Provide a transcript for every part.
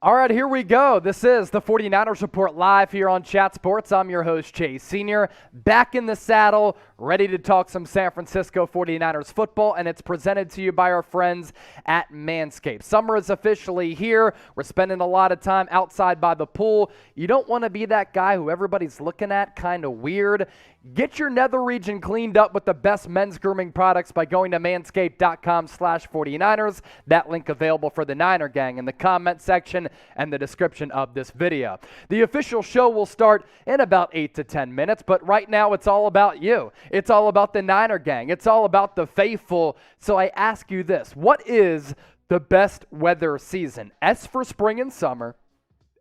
All right, here we go. This is the 49ers Report live here on Chat Sports. I'm your host, Chase Sr., back in the saddle, ready to talk some San Francisco 49ers football, and it's presented to you by our friends at Manscaped. Summer is officially here. We're spending a lot of time outside by the pool. You don't want to be that guy who everybody's looking at kind of weird. Get your nether region cleaned up with the best men's grooming products by going to manscaped.com/49ers. That link available for the Niner Gang in the comment section and the description of this video. The official show will start in about 8 to 10 minutes, but right now it's all about you. It's all about the Niner Gang. It's all about the faithful. So I ask you this, what is the best weather season? S for spring and summer,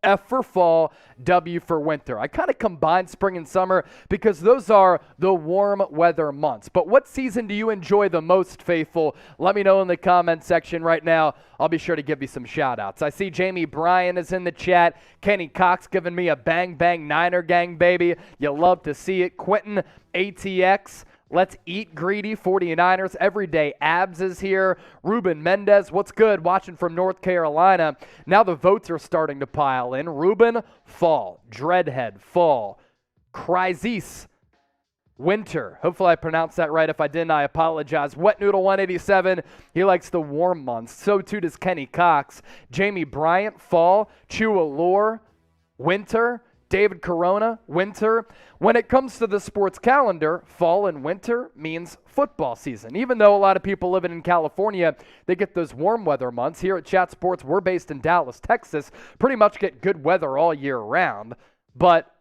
F for fall, W for winter. I kind of combine spring and summer because those are the warm weather months. But what season do you enjoy the most, faithful? Let me know in the comment section right now. I'll be sure to give you some shout outs. I see Jamie Bryan is in the chat. Kenny Cox giving me a bang bang Niner Gang, baby. You love to see it. Quentin ATX. Let's eat greedy 49ers. Everyday Abs is here. Ruben Mendez, what's good? Watching from North Carolina. Now the votes are starting to pile in. Ruben, fall. Dreadhead, fall. Chrysis, winter. Hopefully I pronounced that right. If I didn't, I apologize. Wet Noodle 187, he likes the warm months. So too does Kenny Cox. Jamie Bryant, fall. Chua Lore, winter. David Corona, winter. When it comes to the sports calendar, fall and winter means football season. Even though a lot of people living in California, they get those warm weather months. Here at Chat Sports, we're based in Dallas, Texas. Pretty much get good weather all year round. But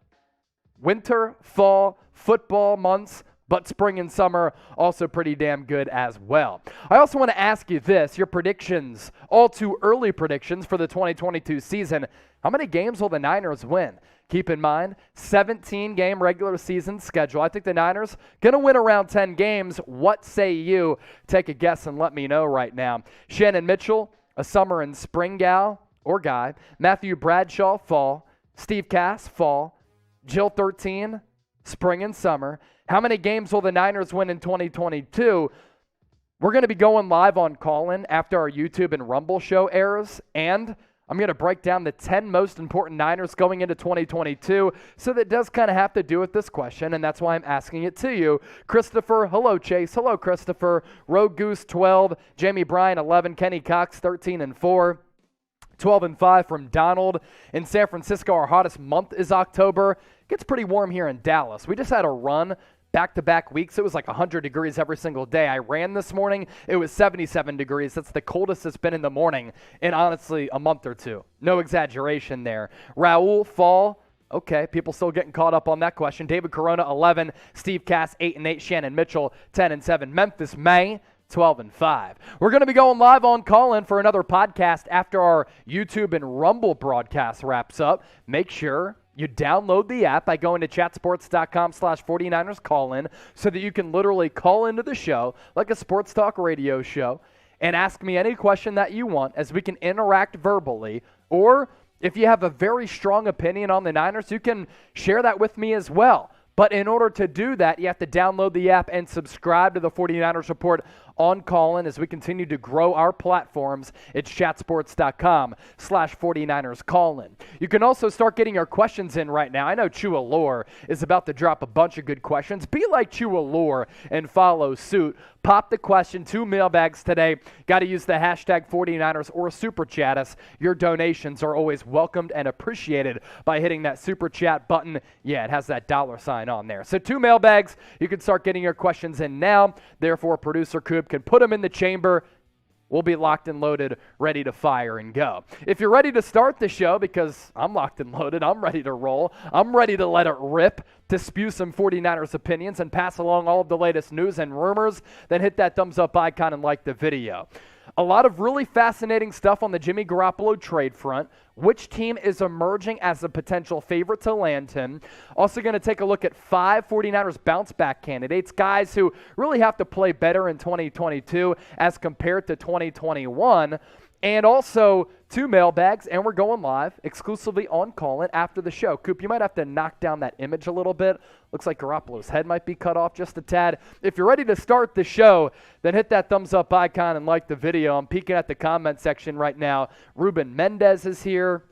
winter, fall, football months, but spring and summer also pretty damn good as well. I also want to ask you this, your predictions, all too early predictions for the 2022 season. How many games will the Niners win? Keep in mind, 17-game regular season schedule. I think the Niners going to win around 10 games. What say you? Take a guess and let me know right now. Shannon Mitchell, a summer and spring gal or guy. Matthew Bradshaw, fall. Steve Cass, fall. Jill 13, spring and summer. How many games will the Niners win in 2022? We're going to be going live on Call-In after our YouTube and Rumble show airs, and I'm going to break down the 10 most important Niners going into 2022, so that does kind of have to do with this question, and that's why I'm asking it to you. Christopher, hello Chase, hello Christopher. Rogue Goose 12, Jamie Bryan 11, Kenny Cox 13 and 4. 12 and 5 from Donald. In San Francisco, our hottest month is October. It gets pretty warm here in Dallas. We just had a run back-to-back weeks. It was like 100 degrees every single day. I ran this morning. It was 77 degrees. That's the coldest it's been in the morning in, honestly, a month or two. No exaggeration there. Raul, fall. Okay, people still getting caught up on that question. David Corona, 11. Steve Cass, 8 and 8. Shannon Mitchell, 10 and 7. Memphis, May, 12 and 5. We're going to be going live on Call-In for another podcast after our YouTube and Rumble broadcast wraps up. Make sure you download the app by going to chatsports.com/49ers call-in so that you can literally call into the show like a sports talk radio show and ask me any question that you want as we can interact verbally. Or if you have a very strong opinion on the Niners, you can share that with me as well. But in order to do that, you have to download the app and subscribe to the 49ers Report on Call-In as we continue to grow our platforms. It's chatsports.com/49ers call-in. You can also start getting your questions in right now. I know Chua Lore is about to drop a bunch of good questions. Be like Chua Lore and follow suit. Pop the question, 2 mailbags today. Got to use the hashtag 49ers or super chat us. Your donations are always welcomed and appreciated by hitting that super chat button. Yeah, it has that $sign on there. So 2 mailbags. You can start getting your questions in now. Therefore, producer Coop can put them in the chamber. We'll be locked and loaded, ready to fire and go. If you're ready to start the show, because I'm locked and loaded, I'm ready to roll, I'm ready to let it rip, to spew some 49ers opinions and pass along all of the latest news and rumors, then hit that thumbs up icon and like the video. A lot of really fascinating stuff on the Jimmy Garoppolo trade front. Which team is emerging as a potential favorite to land him? Also going to take a look at 5 49ers bounce-back candidates, guys who really have to play better in 2022 as compared to 2021. And also 2 mailbags, and we're going live exclusively on Call-In after the show. Coop, you might have to knock down that image a little bit. Looks like Garoppolo's head might be cut off just a tad. If you're ready to start the show, then hit that thumbs up icon and like the video. I'm peeking at the comment section right now. Ruben Mendez is here.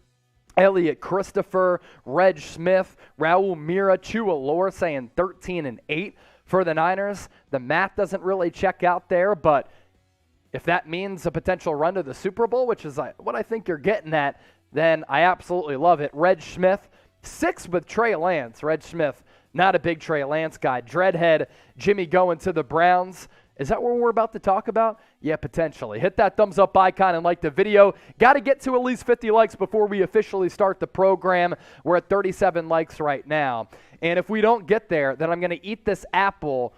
Elliott Christopher, Reg Smith, Raul Mira, Chua saying 13-8 for the Niners. The math doesn't really check out there, but if that means a potential run to the Super Bowl, which is what I think you're getting at, then I absolutely love it. Reg Smith, 6 with Trey Lance. Reg Smith, not a big Trey Lance guy. Dreadhead, Jimmy going to the Browns. Is that what we're about to talk about? Yeah, potentially. Hit that thumbs up icon and like the video. Got to get to at least 50 likes before we officially start the program. We're at 37 likes right now. And if we don't get there, then I'm going to eat this apple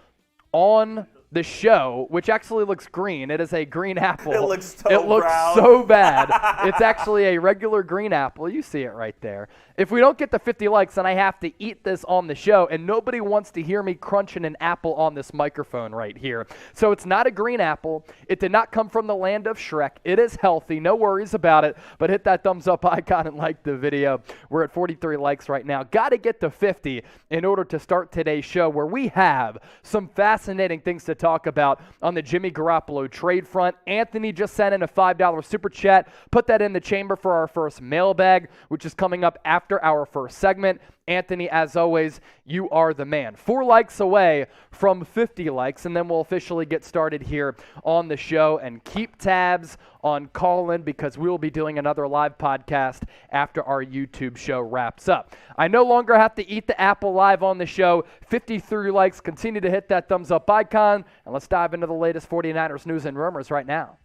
on the show, which actually looks green. It is a green apple. It looks brown. So bad. It's actually a regular green apple. You see it right there. If we don't get the 50 likes, then I have to eat this on the show, and nobody wants to hear me crunching an apple on this microphone right here. So it's not a green apple. It did not come from the land of Shrek. It is healthy. No worries about it, but hit that thumbs up icon and like the video. We're at 43 likes right now. Got to get to 50 in order to start today's show, where we have some fascinating things to talk about on the Jimmy Garoppolo trade front. Anthony just sent in a $5 super chat. Put that in the chamber for our first mailbag, which is coming up after our first segment. Anthony, as always, you are the man. 4 likes away from 50 likes, and then we'll officially get started here on the show. And keep tabs on call-in, because we will be doing another live podcast after our YouTube show wraps up. I no longer have to eat the apple live on the show. 53 likes. Continue to hit that thumbs up icon, and let's dive into the latest 49ers news and rumors right now.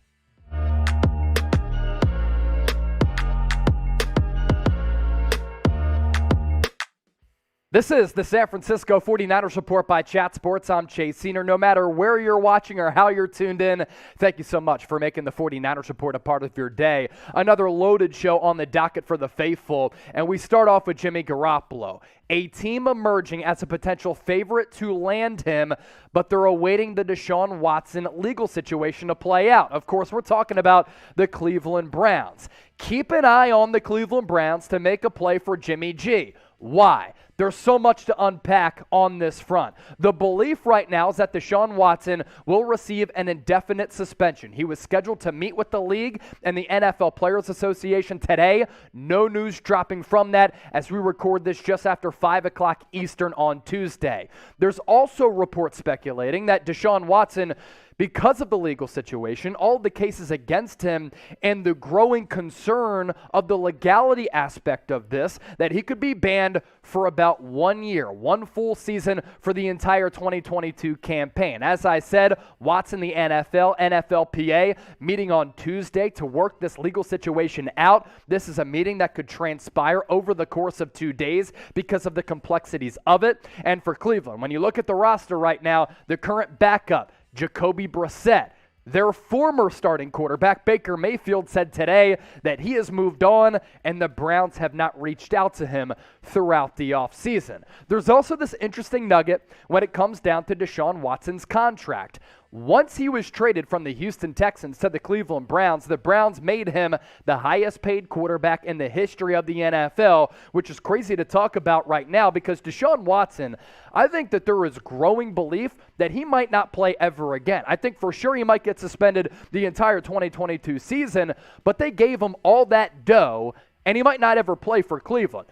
This is the San Francisco 49ers Report by Chat Sports. I'm Chase Senior. No matter where you're watching or how you're tuned in, thank you so much for making the 49ers Report a part of your day. Another loaded show on the docket for the faithful, and we start off with Jimmy Garoppolo. A team emerging as a potential favorite to land him, but they're awaiting the Deshaun Watson legal situation to play out. Of course, we're talking about the Cleveland Browns. Keep an eye on the Cleveland Browns to make a play for Jimmy G. Why? There's so much to unpack on this front. The belief right now is that Deshaun Watson will receive an indefinite suspension. He was scheduled to meet with the league and the NFL Players Association today. No news dropping from that as we record this just after 5 o'clock Eastern on Tuesday. There's also reports speculating that Deshaun Watson, because of the legal situation, all the cases against him, and the growing concern of the legality aspect of this, that he could be banned for about 1 year, 1 full season for the entire 2022 campaign. As I said, Watson, the NFL, NFLPA, meeting on Tuesday to work this legal situation out. This is a meeting that could transpire over the course of 2 days because of the complexities of it. And for Cleveland, when you look at the roster right now, the current backup, Jacoby Brissett, their former starting quarterback, Baker Mayfield, said today that he has moved on and the Browns have not reached out to him throughout the offseason. There's also this interesting nugget when it comes down to Deshaun Watson's contract. Once he was traded from the Houston Texans to the Cleveland Browns, the Browns made him the highest paid quarterback in the history of the NFL, which is crazy to talk about right now because Deshaun Watson, I think that there is growing belief that he might not play ever again. I think for sure he might get suspended the entire 2022 season, but they gave him all that dough and he might not ever play for Cleveland.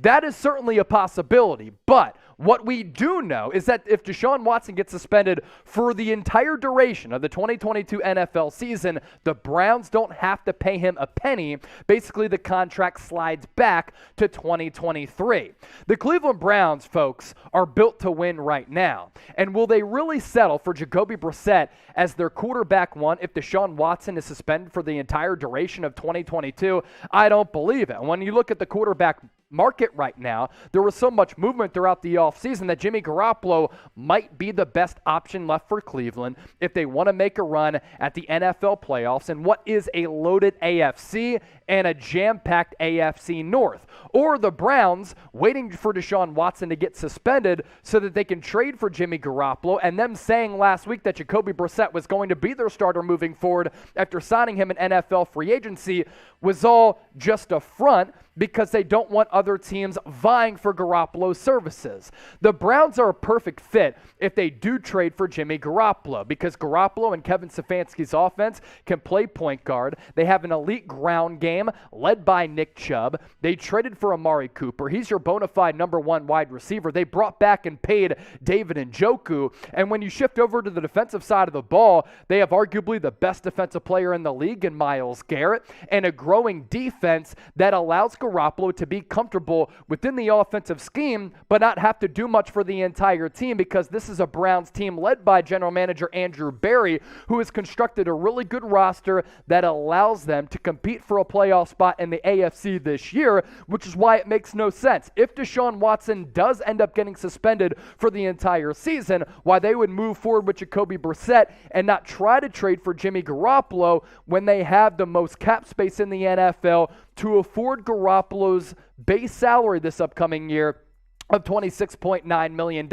That is certainly a possibility, but what we do know is that if Deshaun Watson gets suspended for the entire duration of the 2022 NFL season, the Browns don't have to pay him a penny. Basically, the contract slides back to 2023. The Cleveland Browns, folks, are built to win right now. And will they really settle for Jacoby Brissett as their quarterback one if Deshaun Watson is suspended for the entire duration of 2022? I don't believe it. And when you look at the quarterback market right now, there was so much movement throughout the offseason that Jimmy Garoppolo might be the best option left for Cleveland if they want to make a run at the NFL playoffs in what is a loaded AFC and a jam-packed AFC North. Or the Browns waiting for Deshaun Watson to get suspended so that they can trade for Jimmy Garoppolo, and them saying last week that Jacoby Brissett was going to be their starter moving forward after signing him in NFL free agency was all just a front. because they don't want other teams vying for Garoppolo's services. The Browns are a perfect fit if they do trade for Jimmy Garoppolo, because Garoppolo and Kevin Stefanski's offense can play point guard. They have an elite ground game led by Nick Chubb. They traded for Amari Cooper. He's your bona fide number one wide receiver. They brought back and paid David Njoku. And when you shift over to the defensive side of the ball, they have arguably the best defensive player in the league in Myles Garrett, and a growing defense that allows Garoppolo to be comfortable within the offensive scheme, but not have to do much for the entire team, because this is a Browns team led by general manager Andrew Berry, who has constructed a really good roster that allows them to compete for a playoff spot in the AFC this year, which is why it makes no sense, if Deshaun Watson does end up getting suspended for the entire season, why they would move forward with Jacoby Brissett and not try to trade for Jimmy Garoppolo when they have the most cap space in the NFL to afford Garoppolo's base salary this upcoming year of $26.9 million.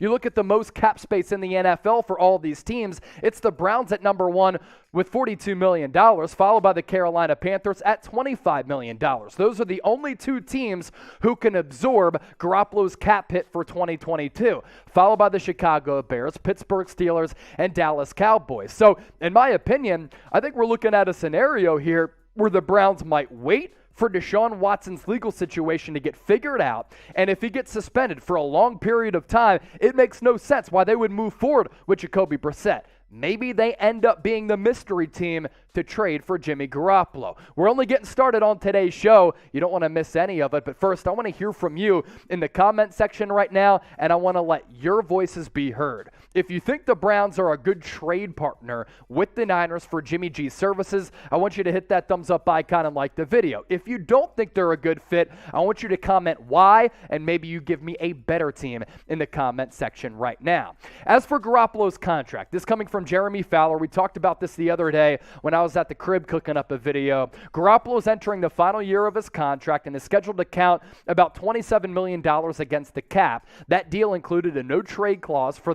You look at the most cap space in the NFL for all these teams, it's the Browns at number one with $42 million, followed by the Carolina Panthers at $25 million. Those are the only two teams who can absorb Garoppolo's cap hit for 2022, followed by the Chicago Bears, Pittsburgh Steelers, and Dallas Cowboys. So, in my opinion, I think we're looking at a scenario here where the Browns might wait for Deshaun Watson's legal situation to get figured out, and if he gets suspended for a long period of time, it makes no sense why they would move forward with Jacoby Brissett. Maybe they end up being the mystery team to trade for Jimmy Garoppolo. We're only getting started on today's show. You don't want to miss any of it, but first I want to hear from you in the comment section right now, and I want to let your voices be heard. If you think the Browns are a good trade partner with the Niners for Jimmy G's services, I want you to hit that thumbs up icon and like the video. If you don't think they're a good fit, I want you to comment why, and maybe you give me a better team in the comment section right now. As for Garoppolo's contract, this coming from Jeremy Fowler. We talked about this the other day when I was at the crib cooking up a video. Garoppolo's entering the final year of his contract and is scheduled to count about $27 million against the cap. That deal included a no-trade clause for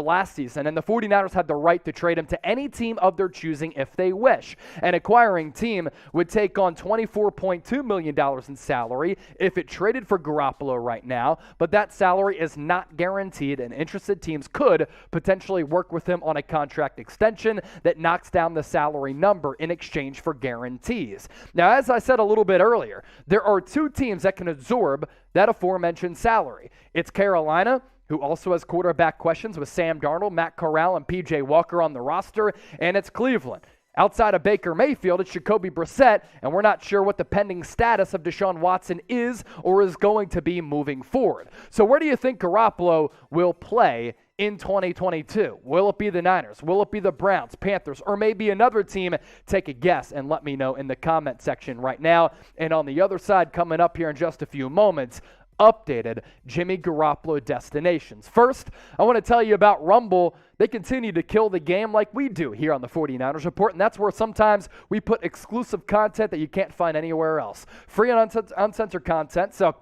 last season, and the 49ers had the right to trade him to any team of their choosing if they wish. An acquiring team would take on $24.2 million in salary if it traded for Garoppolo right now, but that salary is not guaranteed, and interested teams could potentially work with him on a contract extension that knocks down the salary number in exchange for guarantees. Now, as I said a little bit earlier, there are two teams that can absorb that aforementioned salary. It's Carolina, who also has quarterback questions with Sam Darnold, Matt Corral, and P.J. Walker on the roster, and it's Cleveland. Outside of Baker Mayfield, it's Jacoby Brissett, and we're not sure what the pending status of Deshaun Watson is or is going to be moving forward. So where do you think Garoppolo will play in 2022? Will it be the Niners? Will it be the Browns, Panthers, or maybe another team? Take a guess and let me know in the comment section right now. And on the other side, coming up here in just a few moments, updated Jimmy Garoppolo destinations. First, I want to tell you about Rumble. They continue to kill the game like we do here on the 49ers Report, and that's where sometimes we put exclusive content that you can't find anywhere else. Free and uncensored content, so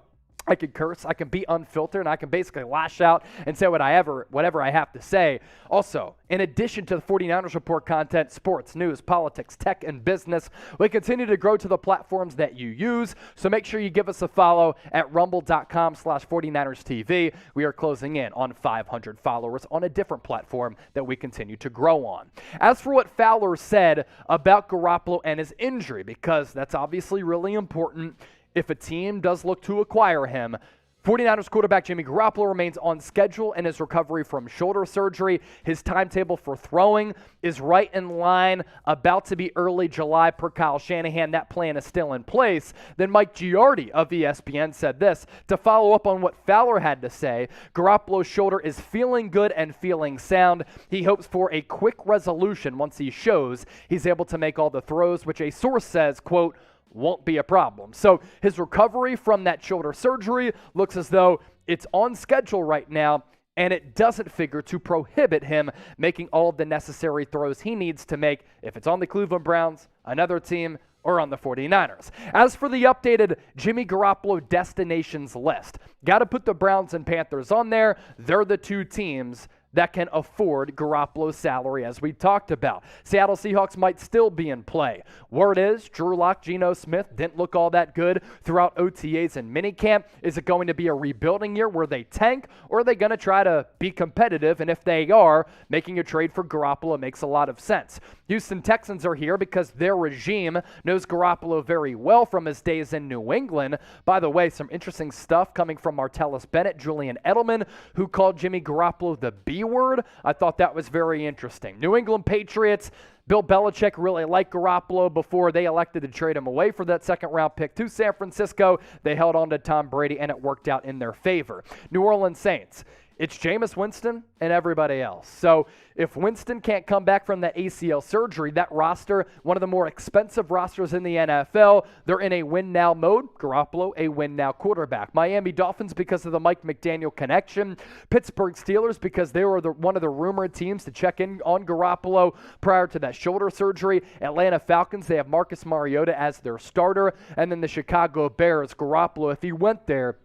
I can curse, I can be unfiltered, and I can basically lash out and say whatever I have to say. Also, in addition to the 49ers Report content, sports, news, politics, tech, and business, we continue to grow to the platforms that you use. So make sure you give us a follow at rumble.com/49erstv. We are closing in on 500 followers on a different platform that we continue to grow on. As for what Fowler said about Garoppolo and his injury, because that's obviously really important, if a team does look to acquire him, 49ers quarterback Jimmy Garoppolo remains on schedule in his recovery from shoulder surgery. His timetable for throwing is right in line, about to be early July per Kyle Shanahan. That plan is still in place. Then Mike Giardi of ESPN said this to follow up on what Fowler had to say. Garoppolo's shoulder is feeling good and feeling sound. He hopes for a quick resolution once he shows he's able to make all the throws, which a source says, quote, won't be a problem. So his recovery from that shoulder surgery looks as though it's on schedule right now, and it doesn't figure to prohibit him making all of the necessary throws he needs to make if it's on the Cleveland Browns, another team, or on the 49ers. As for the updated Jimmy Garoppolo destinations list, got to put the Browns and Panthers on there. They're the two teams that can afford Garoppolo's salary, as we talked about. Seattle Seahawks might still be in play. Word is, Drew Lock, Geno Smith didn't look all that good throughout OTAs and minicamp. Is it going to be a rebuilding year where they tank, or are they going to try to be competitive? And if they are, making a trade for Garoppolo makes a lot of sense. Houston Texans are here because their regime knows Garoppolo very well from his days in New England. By the way, some interesting stuff coming from Martellus Bennett, Julian Edelman, who called Jimmy Garoppolo the B word. I thought that was very interesting. New England Patriots, Bill Belichick really liked Garoppolo before they elected to trade him away for that second-round pick to San Francisco. They held on to Tom Brady, and it worked out in their favor. New Orleans Saints. It's Jameis Winston and everybody else. So if Winston can't come back from that ACL surgery, that roster, one of the more expensive rosters in the NFL, they're in a win-now mode. Garoppolo, a win-now quarterback. Miami Dolphins because of the Mike McDaniel connection. Pittsburgh Steelers because they were one of the rumored teams to check in on Garoppolo prior to that shoulder surgery. Atlanta Falcons, they have Marcus Mariota as their starter. And then the Chicago Bears, Garoppolo, if he went there,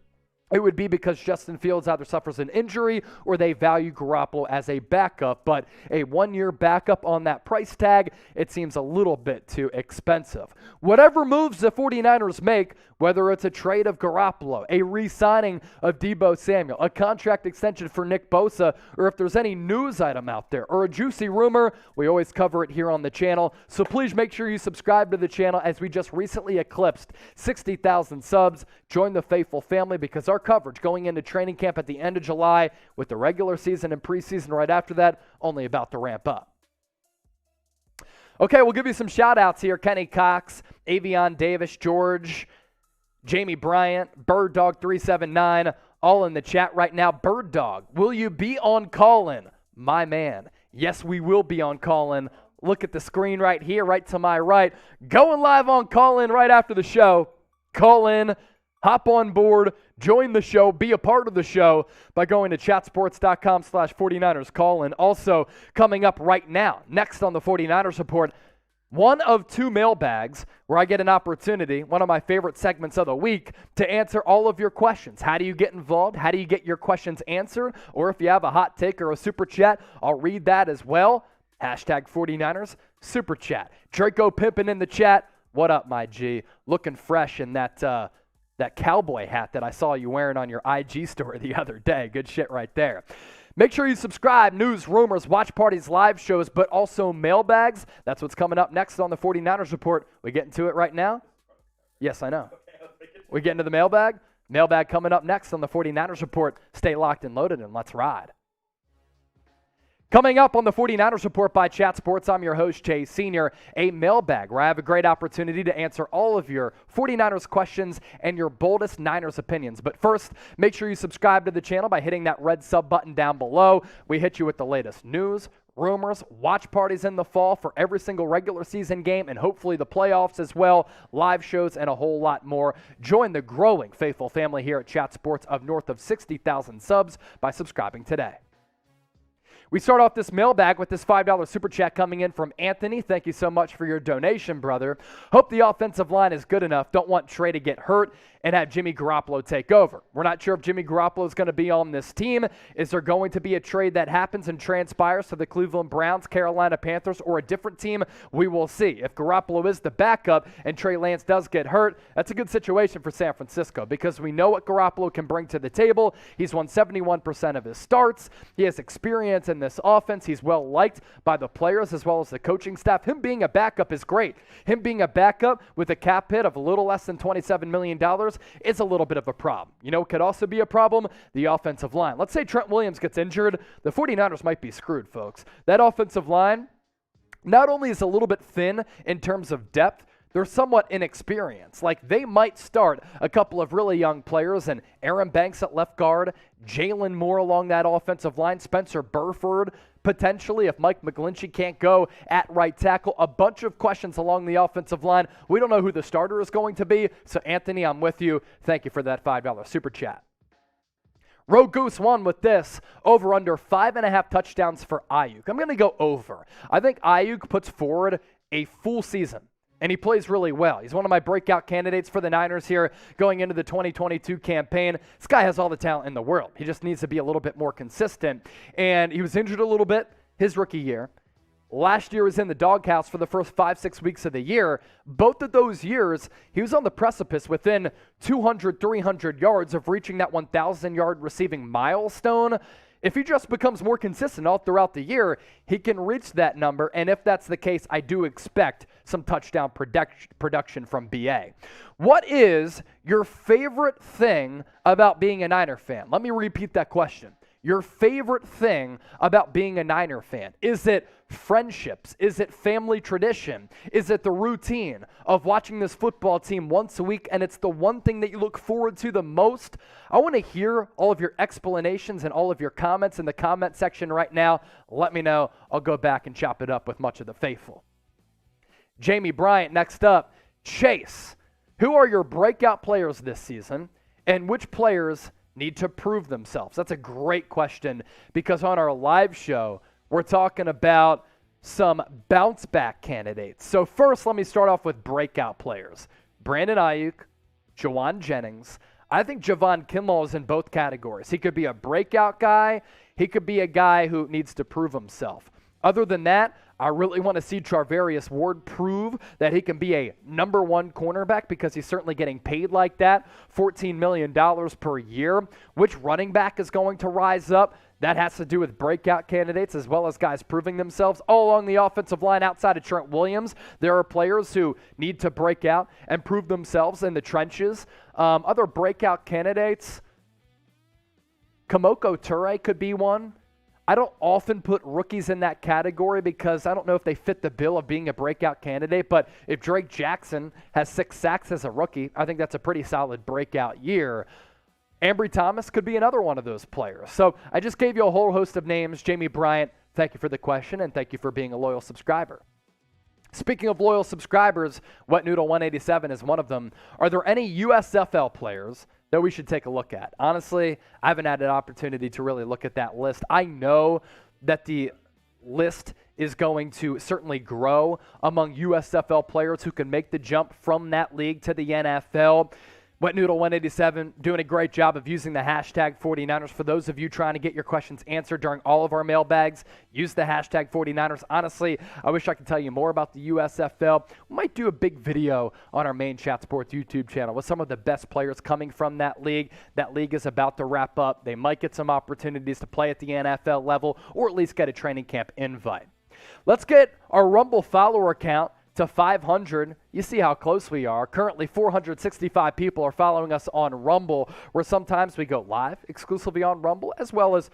it would be because Justin Fields either suffers an injury or they value Garoppolo as a backup. But a one-year backup on that price tag, it seems a little bit too expensive. Whatever moves the 49ers make, whether it's a trade of Garoppolo, a re-signing of Deebo Samuel, a contract extension for Nick Bosa, or if there's any news item out there or a juicy rumor, we always cover it here on the channel. So please make sure you subscribe to the channel as we just recently eclipsed 60,000 subs. Join the faithful family because our coverage going into training camp at the end of July with the regular season and preseason right after that only about to ramp up. Okay, we'll give you some shout-outs here. Kenny Cox, Avion Davis, George, Jamie Bryant, Bird Dog 379, all in the chat right now. Bird Dog, will you be on call-in? My man, yes, we will be on call-in. Look at the screen right here, right to my right. Going live on call-in right after the show. Call in, hop on board, join the show, be a part of the show by going to chatsports.com/49ers call-in. Also, coming up right now, next on the 49ers Report, one of two mailbags where I get an opportunity, one of my favorite segments of the week, to answer all of your questions. How do you get involved? How do you get your questions answered? Or if you have a hot take or a super chat, I'll read that as well. Hashtag 49ers super chat. Draco Pimpin in the chat. What up, my G? Looking fresh in that cowboy hat that I saw you wearing on your IG story the other day. Good shit right there. Make sure you subscribe. News, rumors, watch parties, live shows, but also mailbags. That's what's coming up next on the 49ers Report. We get into it right now? Yes, I know. We get into the mailbag? Mailbag coming up next on the 49ers Report. Stay locked and loaded, and let's ride. Coming up on the 49ers Report by Chat Sports, I'm your host, Jay Sr., a mailbag where I have a great opportunity to answer all of your 49ers questions and your boldest Niners opinions. But first, make sure you subscribe to the channel by hitting that red sub button down below. We hit you with the latest news, rumors, watch parties in the fall for every single regular season game and hopefully the playoffs as well, live shows, and a whole lot more. Join the growing faithful family here at Chat Sports of north of 60,000 subs by subscribing today. We start off this mailbag with this $5 super chat coming in from Anthony. Thank you so much for your donation, brother. Hope the offensive line is good enough. Don't want Trey to get hurt and have Jimmy Garoppolo take over. We're not sure if Jimmy Garoppolo is going to be on this team. Is there going to be a trade that happens and transpires to the Cleveland Browns, Carolina Panthers, or a different team? We will see. If Garoppolo is the backup and Trey Lance does get hurt, that's a good situation for San Francisco because we know what Garoppolo can bring to the table. He's won 71% of his starts. He has experience in this offense. He's well liked by the players as well as the coaching staff. Him being a backup is great. Him being a backup with a cap hit of a little less than $27 million is a little bit of a problem. You know, it could also be a problem, the offensive line. Let's say Trent Williams gets injured. The 49ers might be screwed, folks. That offensive line not only is a little bit thin in terms of depth, they're somewhat inexperienced. Like, they might start a couple of really young players, and Aaron Banks at left guard, Jalen Moore along that offensive line, Spencer Burford, potentially, if Mike McGlinchey can't go at right tackle. A bunch of questions along the offensive line. We don't know who the starter is going to be. So, Anthony, I'm with you. Thank you for that $5 super chat. Rogue Goose won with this, over under 5.5 touchdowns for Ayuk. I'm going to go over. I think Ayuk puts forward a full season. and he plays really well. He's one of my breakout candidates for the Niners here going into the 2022 campaign. This guy has all the talent in the world. He just needs to be a little bit more consistent. And he was injured a little bit his rookie year. Last year was in the doghouse for the first 5-6 weeks of the year. Both of those years, he was on the precipice within 200, 300 yards of reaching that 1,000-yard receiving milestone. If he just becomes more consistent all throughout the year, he can reach that number. And if that's the case, I do expect some touchdown production from BA. What is your favorite thing about being a Niner fan? Let me repeat that question. Your favorite thing about being a Niner fan? Is it friendships? Is it family tradition? Is it the routine of watching this football team once a week and it's the one thing that you look forward to the most? I want to hear all of your explanations and all of your comments in the comment section right now. Let me know. I'll go back and chop it up with much of the faithful. Jamie Bryant next up. Chase, who are your breakout players this season and which players need to prove themselves? That's a great question because on our live show, we're talking about some bounce back candidates. So first, let me start off with breakout players. Brandon Ayuk, Jawan Jennings. I think Javon Kinlaw is in both categories. He could be a breakout guy. He could be a guy who needs to prove himself. Other than that, I really want to see Tarvius Ward prove that he can be a number one cornerback because he's certainly getting paid like that, $14 million per year. Which running back is going to rise up? That has to do with breakout candidates as well as guys proving themselves. All along the offensive line outside of Trent Williams, there are players who need to break out and prove themselves in the trenches. Other breakout candidates, Kamoko Ture could be one. I don't often put rookies in that category because I don't know if they fit the bill of being a breakout candidate, but if Drake Jackson has 6 sacks as a rookie, I think that's a pretty solid breakout year. Ambry Thomas could be another one of those players. So I just gave you a whole host of names. Jamie Bryant, thank you for the question, and thank you for being a loyal subscriber. Speaking of loyal subscribers, Wet Noodle 187 is one of them. Are there any USFL players that we should take a look at? Honestly, I haven't had an opportunity to really look at that list. I know that the list is going to certainly grow among USFL players who can make the jump from that league to the NFL. Wet Noodle 187 doing a great job of using the hashtag 49ers. For those of you trying to get your questions answered during all of our mailbags, use the hashtag 49ers. Honestly, I wish I could tell you more about the USFL. We might do a big video on our main Chat Sports YouTube channel with some of the best players coming from that league. That league is about to wrap up. They might get some opportunities to play at the NFL level or at least get a training camp invite. Let's get our Rumble follower count to 500. You see how close we are. Currently, 465 people are following us on Rumble, where sometimes we go live exclusively on Rumble, as well as,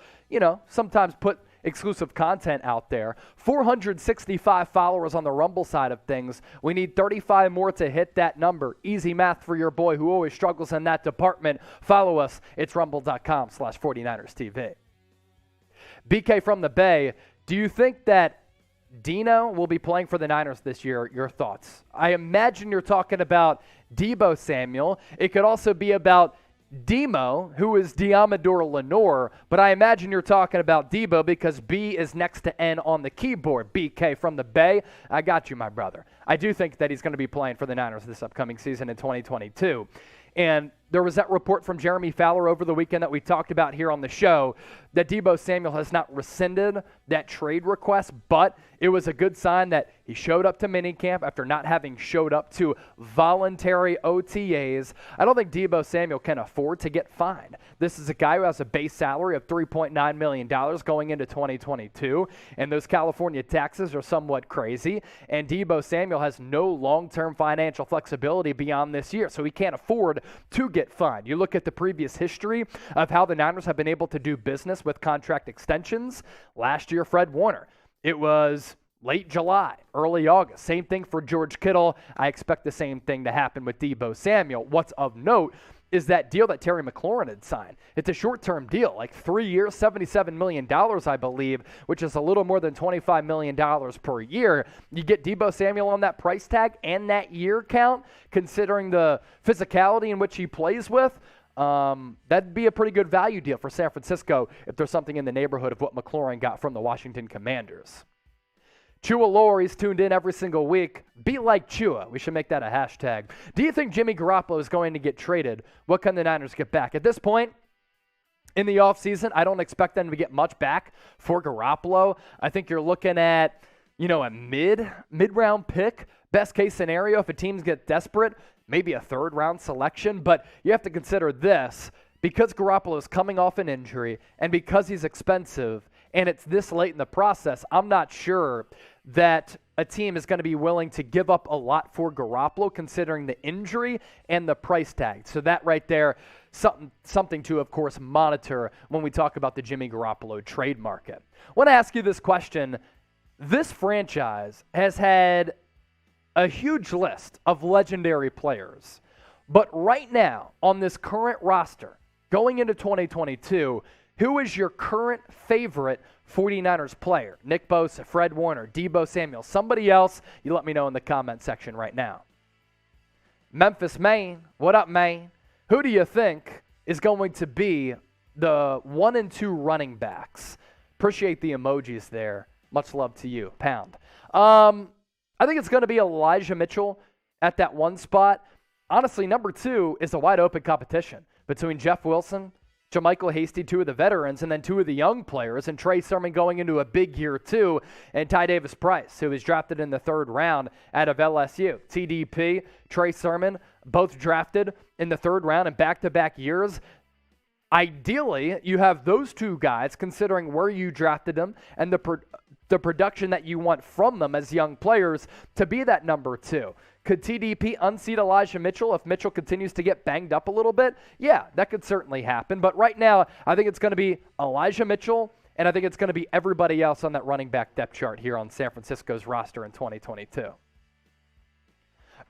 sometimes put exclusive content out there. 465 followers on the Rumble side of things. We need 35 more to hit that number. Easy math for your boy who always struggles in that department. Follow us. It's rumble.com/49erstv. BK from the Bay, do you think that Dino will be playing for the Niners this year? Your thoughts? I imagine you're talking about Deebo Samuel. It could also be about Demo, who is Diamador Lenore, but I imagine you're talking about Deebo because B is next to N on the keyboard. BK from the Bay, I got you, my brother. I do think that he's going to be playing for the Niners this upcoming season in 2022. And there was that report from Jeremy Fowler over the weekend that we talked about here on the show that Deebo Samuel has not rescinded that trade request, but it was a good sign that he showed up to minicamp after not having showed up to voluntary OTAs. I don't think Deebo Samuel can afford to get fined. This is a guy who has a base salary of $3.9 million going into 2022, and those California taxes are somewhat crazy, and Deebo Samuel has no long-term financial flexibility beyond this year, so he can't afford to get fined. You look at the previous history of how the Niners have been able to do business with contract extensions. Last year, Fred Warner. It was late July, early August. Same thing for George Kittle. I expect the same thing to happen with Deebo Samuel. What's of note is that deal that Terry McLaurin had signed. It's a short-term deal, like 3 years, $77 million, I believe, which is a little more than $25 million per year. You get Deebo Samuel on that price tag and that year count, considering the physicality in which he plays with, that'd be a pretty good value deal for San Francisco if there's something in the neighborhood of what McLaurin got from the Washington Commanders. Chua Lori's tuned in every single week. Be like Chua. We should make that a hashtag. Do you think Jimmy Garoppolo is going to get traded? What can the Niners get back? At this point in the offseason, I don't expect them to get much back for Garoppolo. I think you're looking at, a mid-round pick. Best case scenario, if a team gets desperate, maybe a third-round selection. But you have to consider this. Because Garoppolo is coming off an injury and because he's expensive and it's this late in the process, I'm not sure that a team is going to be willing to give up a lot for Garoppolo considering the injury and the price tag. So that right there, something to, of course, monitor when we talk about the Jimmy Garoppolo trade market. I want to ask you this question. This franchise has had a huge list of legendary players, but right now on this current roster, going into 2022, who is your current favorite 49ers player? Nick Bosa, Fred Warner, Deebo Samuel, somebody else? You let me know in the comment section right now. Memphis, Maine. What up, Maine? Who do you think is going to be the 1 and 2 running backs? Appreciate the emojis there. Much love to you. Pound. I think it's going to be Elijah Mitchell at that one spot. Honestly, number 2 is a wide open competition between Jeff Wilson, JaMychal Hasty, 2 of the veterans, and then 2 of the young players, and Trey Sermon going into a big year too, and Ty Davis Price, who was drafted in the 3rd round out of LSU. TDP, Trey Sermon, both drafted in the 3rd round in back-to-back years. Ideally, you have those 2 guys, considering where you drafted them and the production that you want from them as young players, to be that number 2. Could TDP unseat Elijah Mitchell if Mitchell continues to get banged up a little bit? Yeah, that could certainly happen. But right now, I think it's going to be Elijah Mitchell, and I think it's going to be everybody else on that running back depth chart here on San Francisco's roster in 2022.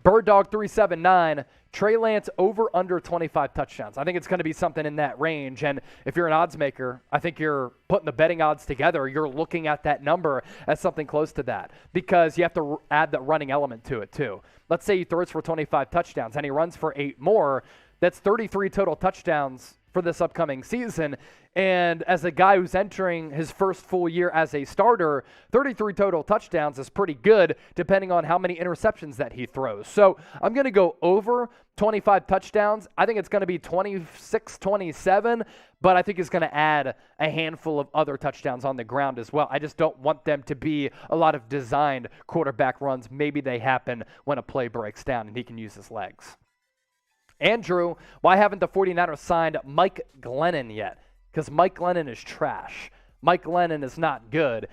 BirdDog379, Trey Lance over under 25 touchdowns. I think it's going to be something in that range. And if you're an odds maker, I think you're putting the betting odds together. You're looking at that number as something close to that because you have to add the running element to it too. Let's say he throws for 25 touchdowns and he runs for 8 more. That's 33 total touchdowns for this upcoming season. And as a guy who's entering his first full year as a starter, 33 total touchdowns is pretty good depending on how many interceptions that he throws. So I'm going to go over 25 touchdowns. I think it's going to be 26, 27, but I think he's going to add a handful of other touchdowns on the ground as well. I just don't want them to be a lot of designed quarterback runs. Maybe they happen when a play breaks down and he can use his legs. Andrew, why haven't the 49ers signed Mike Glennon yet? Because Mike Glennon is trash. Mike Glennon is not good.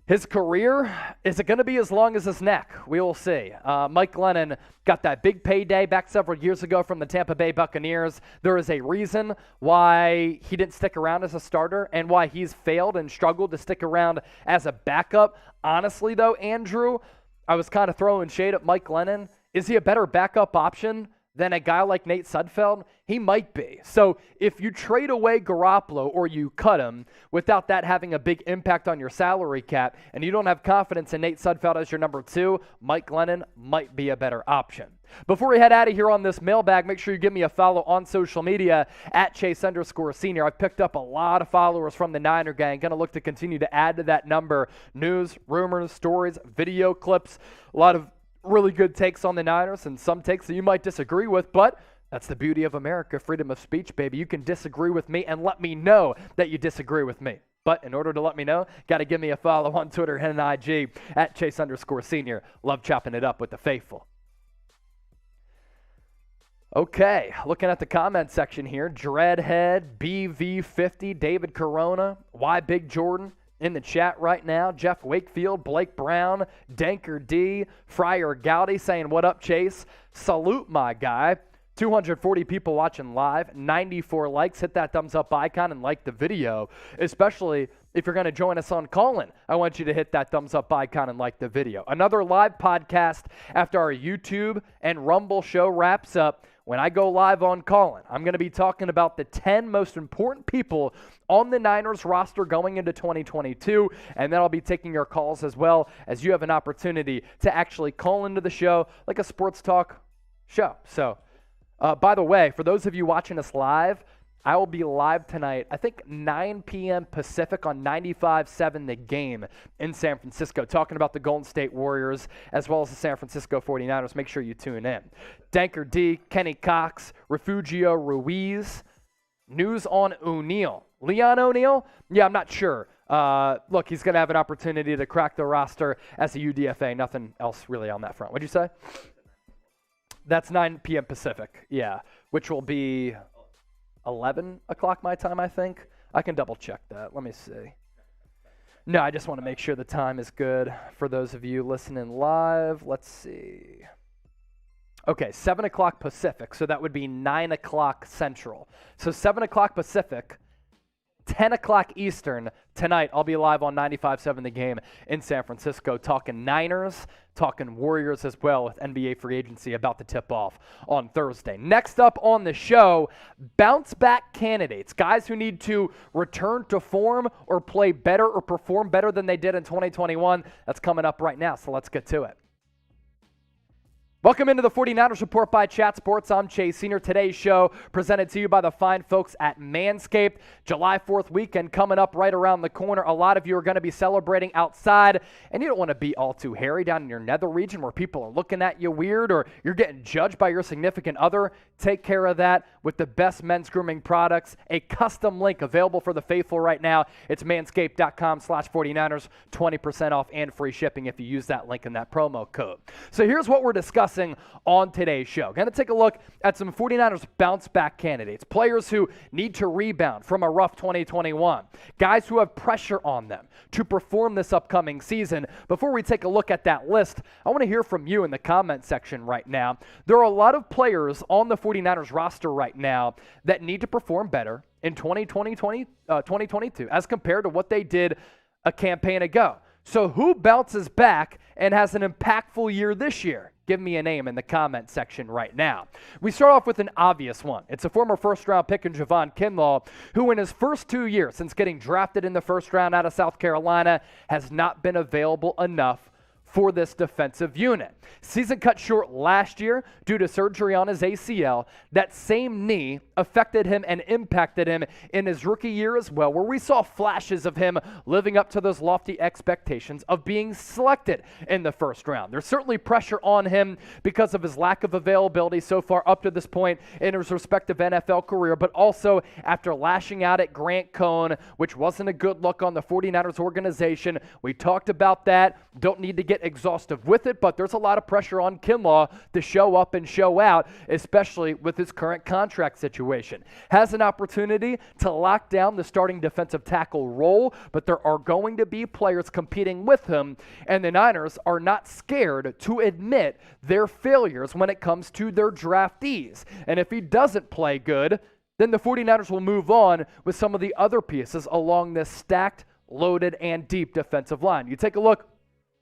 His career, is it going to be as long as his neck? We will see. Mike Glennon got that big payday back several years ago from the Tampa Bay Buccaneers. There is a reason why he didn't stick around as a starter and why he's failed and struggled to stick around as a backup. Honestly, though, Andrew, I was kind of throwing shade at Mike Glennon. Is he a better backup option than a guy like Nate Sudfeld? He might be. So if you trade away Garoppolo or you cut him without that having a big impact on your salary cap and you don't have confidence in Nate Sudfeld as your number 2, Mike Glennon might be a better option. Before we head out of here on this mailbag, make sure you give me a follow on social media at Chase_Senior. I've picked up a lot of followers from the Niner gang. Going to look to continue to add to that number. News, rumors, stories, video clips, a lot of really good takes on the Niners and some takes that you might disagree with, but that's the beauty of America, freedom of speech, baby. You can disagree with me and let me know that you disagree with me. But in order to let me know, got to give me a follow on Twitter and IG at Chase_Senior. Love chopping it up with the faithful. Okay, looking at the comment section here, Dreadhead, BV50, David Corona, Why Big Jordan, in the chat right now, Jeff Wakefield, Blake Brown, Danker D, Friar Gowdy saying, what up, Chase? Salute, my guy. 240 people watching live, 94 likes. Hit that thumbs up icon and like the video, especially if you're going to join us on Callin. I want you to hit that thumbs up icon and like the video. Another live podcast after our YouTube and Rumble show wraps up. When I go live on Callin, I'm going to be talking about the 10 most important people on the Niners roster going into 2022, and then I'll be taking your calls as well as you have an opportunity to actually call into the show like a sports talk show. So, by the way, for those of you watching us live, I will be live tonight, I think 9 p.m. Pacific on 95.7 The Game in San Francisco, talking about the Golden State Warriors as well as the San Francisco 49ers. Make sure you tune in. Danker D, Kenny Cox, Refugio Ruiz, news on O'Neal. Leon O'Neal? Yeah, I'm not sure. Look, he's going to have an opportunity to crack the roster as a UDFA. Nothing else really on that front. What'd you say? That's 9 p.m. Pacific, yeah, which will be 11 o'clock my time, I think. I can double check that. Let me see. No, I just want to make sure the time is good for those of you listening live. Let's see. Okay, 7 o'clock Pacific, so that would be 9 o'clock Central. So 7 o'clock Pacific, 10 o'clock Eastern tonight. I'll be live on 95.7 The Game in San Francisco, talking Niners, talking Warriors as well, with NBA free agency about to tip off on Thursday. Next up on the show, bounce back candidates, guys who need to return to form or play better or perform better than they did in 2021. That's coming up right now, so let's get to it. Welcome into the 49ers Report by Chat Sports. I'm Chase Senior. Today's show presented to you by the fine folks at Manscaped. July 4th weekend coming up right around the corner. A lot of you are going to be celebrating outside, and you don't want to be all too hairy down in your nether region where people are looking at you weird or you're getting judged by your significant other. Take care of that with the best men's grooming products. A custom link available for the faithful right now. It's manscaped.com/49ers. 20% off and free shipping if you use that link and that promo code. So here's what we're discussing on today's show. Going to take a look at some 49ers bounce back candidates, players who need to rebound from a rough 2021, guys who have pressure on them to perform this upcoming season. Before we take a look at that list, I want to hear from you in the comment section right now. There are a lot of players on the 49ers roster right now that need to perform better in 2022 as compared to what they did a campaign ago. So who bounces back and has an impactful year this year? Give me a name in the comment section right now. We start off with an obvious one. It's a former first-round pick in Javon Kinlaw, who in his first 2 years since getting drafted in the first round out of South Carolina has not been available enough for this defensive unit. Season cut short last year due to surgery on his ACL. That same knee affected him and impacted him in his rookie year as well, where we saw flashes of him living up to those lofty expectations of being selected in the first round. There's certainly pressure on him because of his lack of availability so far up to this point in his respective NFL career, but also after lashing out at Grant Cohn, which wasn't a good look on the 49ers organization. We talked about that. Don't need to get exhaustive with it, but there's a lot of pressure on Kinlaw to show up and show out, especially with his current contract situation. Has an opportunity to lock down the starting defensive tackle role, but there are going to be players competing with him, and the Niners are not scared to admit their failures when it comes to their draftees. And if he doesn't play good, then the 49ers will move on with some of the other pieces along this stacked, loaded, and deep defensive line. You take a look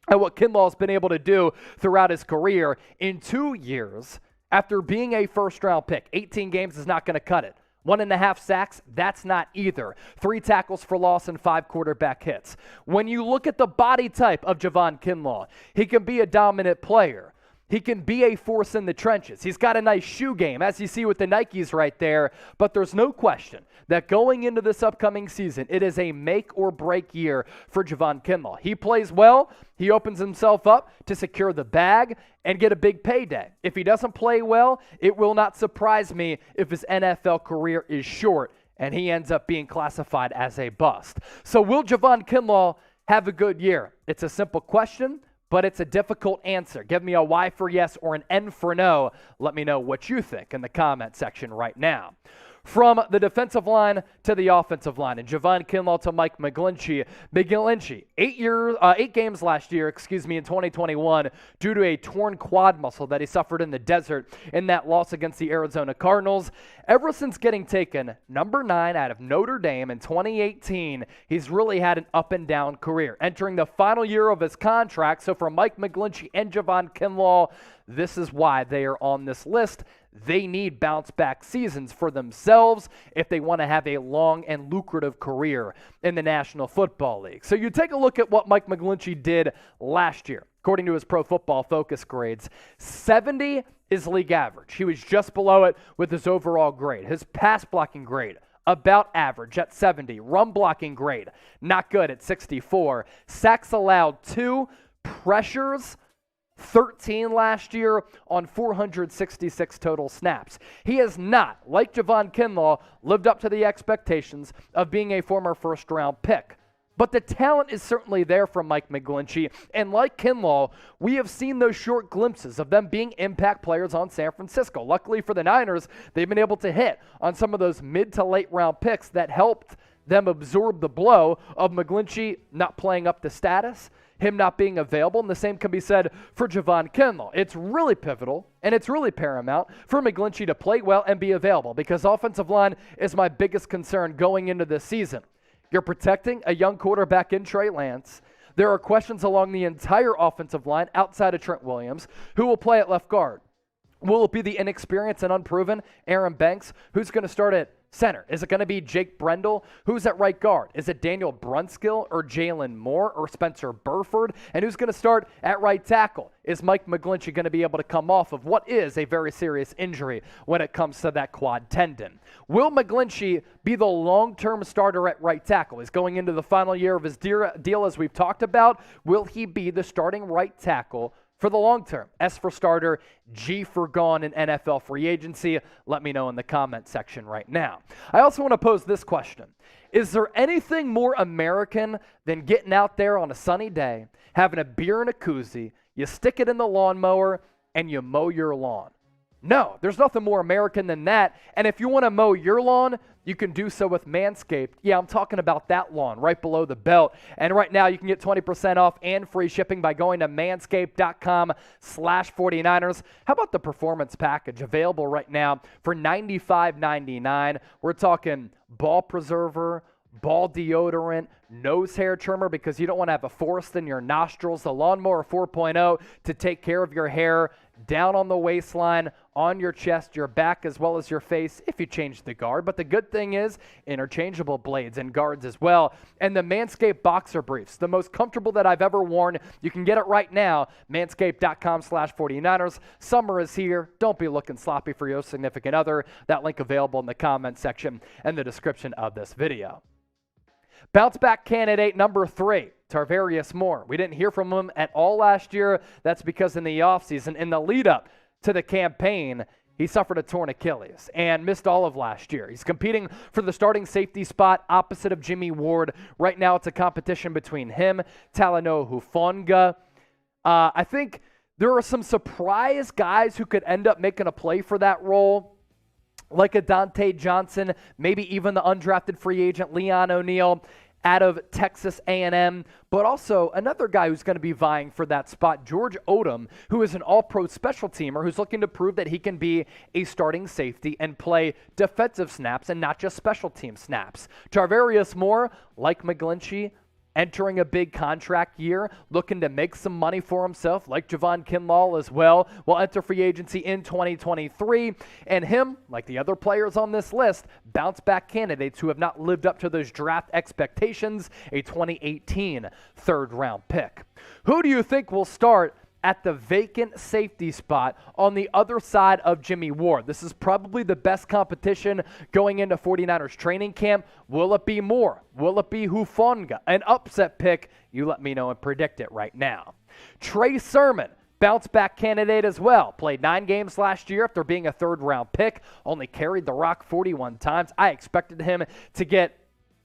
at what Kinlaw has been able to do throughout his career in 2 years after being a first-round pick. 18 games is not going to cut it. 1.5 sacks, that's not either. 3 tackles for loss and 5 quarterback hits. When you look at the body type of Javon Kinlaw, he can be a dominant player. He can be a force in the trenches. He's got a nice shoe game, as you see with the Nikes right there. But there's no question that going into this upcoming season, it is a make or break year for Javon Kinlaw. He plays well. He opens himself up to secure the bag and get a big payday. If he doesn't play well, it will not surprise me if his NFL career is short and he ends up being classified as a bust. So will Javon Kinlaw have a good year? It's a simple question, but it's a difficult answer. Give me a Y for yes or an N for no. Let me know what you think in the comment section right now. From the defensive line to the offensive line, and Javon Kinlaw to Mike McGlinchey. McGlinchey, 8 games last year, in 2021, due to a torn quad muscle that he suffered in the desert in that loss against the Arizona Cardinals. Ever since getting taken number 9 out of Notre Dame in 2018, he's really had an up and down career, entering the final year of his contract. So for Mike McGlinchey and Javon Kinlaw, this is why they are on this list. They need bounce-back seasons for themselves if they want to have a long and lucrative career in the National Football League. So you take a look at what Mike McGlinchey did last year. According to his Pro Football Focus grades, 70 is league average. He was just below it with his overall grade. His pass blocking grade, about average at 70. Run blocking grade, not good at 64. Sacks allowed 2. Pressures 13 last year on 466 total snaps. He has not, like Javon Kinlaw, lived up to the expectations of being a former first-round pick. But the talent is certainly there from Mike McGlinchey, and like Kinlaw, we have seen those short glimpses of them being impact players on San Francisco. Luckily for the Niners, they've been able to hit on some of those mid to late round picks that helped them absorb the blow of McGlinchey not playing up to status, him not being available, and the same can be said for Javon Kinlaw. It's really pivotal, and it's really paramount for McGlinchey to play well and be available, because offensive line is my biggest concern going into this season. You're protecting a young quarterback in Trey Lance. There are questions along the entire offensive line outside of Trent Williams. Who will play at left guard? Will it be the inexperienced and unproven Aaron Banks? Who's going to start at center? Is it going to be Jake Brendel? Who's at right guard? Is it Daniel Brunskill or Jalen Moore or Spencer Burford? And who's going to start at right tackle? Is Mike McGlinchey going to be able to come off of what is a very serious injury when it comes to that quad tendon? Will McGlinchey be the long-term starter at right tackle? He's going into the final year of his deal, as we've talked about. Will he be the starting right tackle for the long term? S for starter, G for gone in NFL free agency. Let me know in the comment section right now. I also want to pose this question. Is there anything more American than getting out there on a sunny day, having a beer and a koozie, you stick it in the lawnmower, and you mow your lawn? No, there's nothing more American than that. And if you want to mow your lawn, you can do so with Manscaped. Yeah, I'm talking about that lawn right below the belt. And right now you can get 20% off and free shipping by going to manscaped.com/49ers. How about the performance package available right now for $95.99? We're talking ball preserver, ball deodorant, nose hair trimmer because you don't want to have a forest in your nostrils, the Lawnmower 4.0 to take care of your hair down on the waistline, on your chest, your back, as well as your face if you change the guard. But the good thing is interchangeable blades and guards as well. And the Manscaped Boxer Briefs, the most comfortable that I've ever worn. You can get it right now, manscaped.com/49ers. Summer is here. Don't be looking sloppy for your significant other. That link available in the comment section and the description of this video. Bounce back candidate number 3, Tarvius Moore. We didn't hear from him at all last year. That's because in the offseason, in the lead up to the campaign, he suffered a torn Achilles and missed all of last year. He's competing for the starting safety spot opposite of Jimmy Ward. Right now it's a competition between him, Talanoa Hufanga. I think there are some surprise guys who could end up making a play for that role, like a Dante Johnson, maybe even the undrafted free agent Leon O'Neal out of Texas A&M, but also another guy who's going to be vying for that spot, George Odom, who is an all-pro special teamer who's looking to prove that he can be a starting safety and play defensive snaps and not just special team snaps. Tarvius Moore, like McGlinchey, entering a big contract year, looking to make some money for himself, like Javon Kinlaw as well, will enter free agency in 2023. And him, like the other players on this list, bounce back candidates who have not lived up to those draft expectations, a 2018 third-round pick. Who do you think will start at the vacant safety spot on the other side of Jimmy Ward? This is probably the best competition going into 49ers training camp. Will it be Moore? Will it be Hufanga? An upset pick? You let me know and predict it right now. Trey Sermon, bounce back candidate as well. Played 9 games last year after being a third-round pick. Only carried the rock 41 times. I expected him to get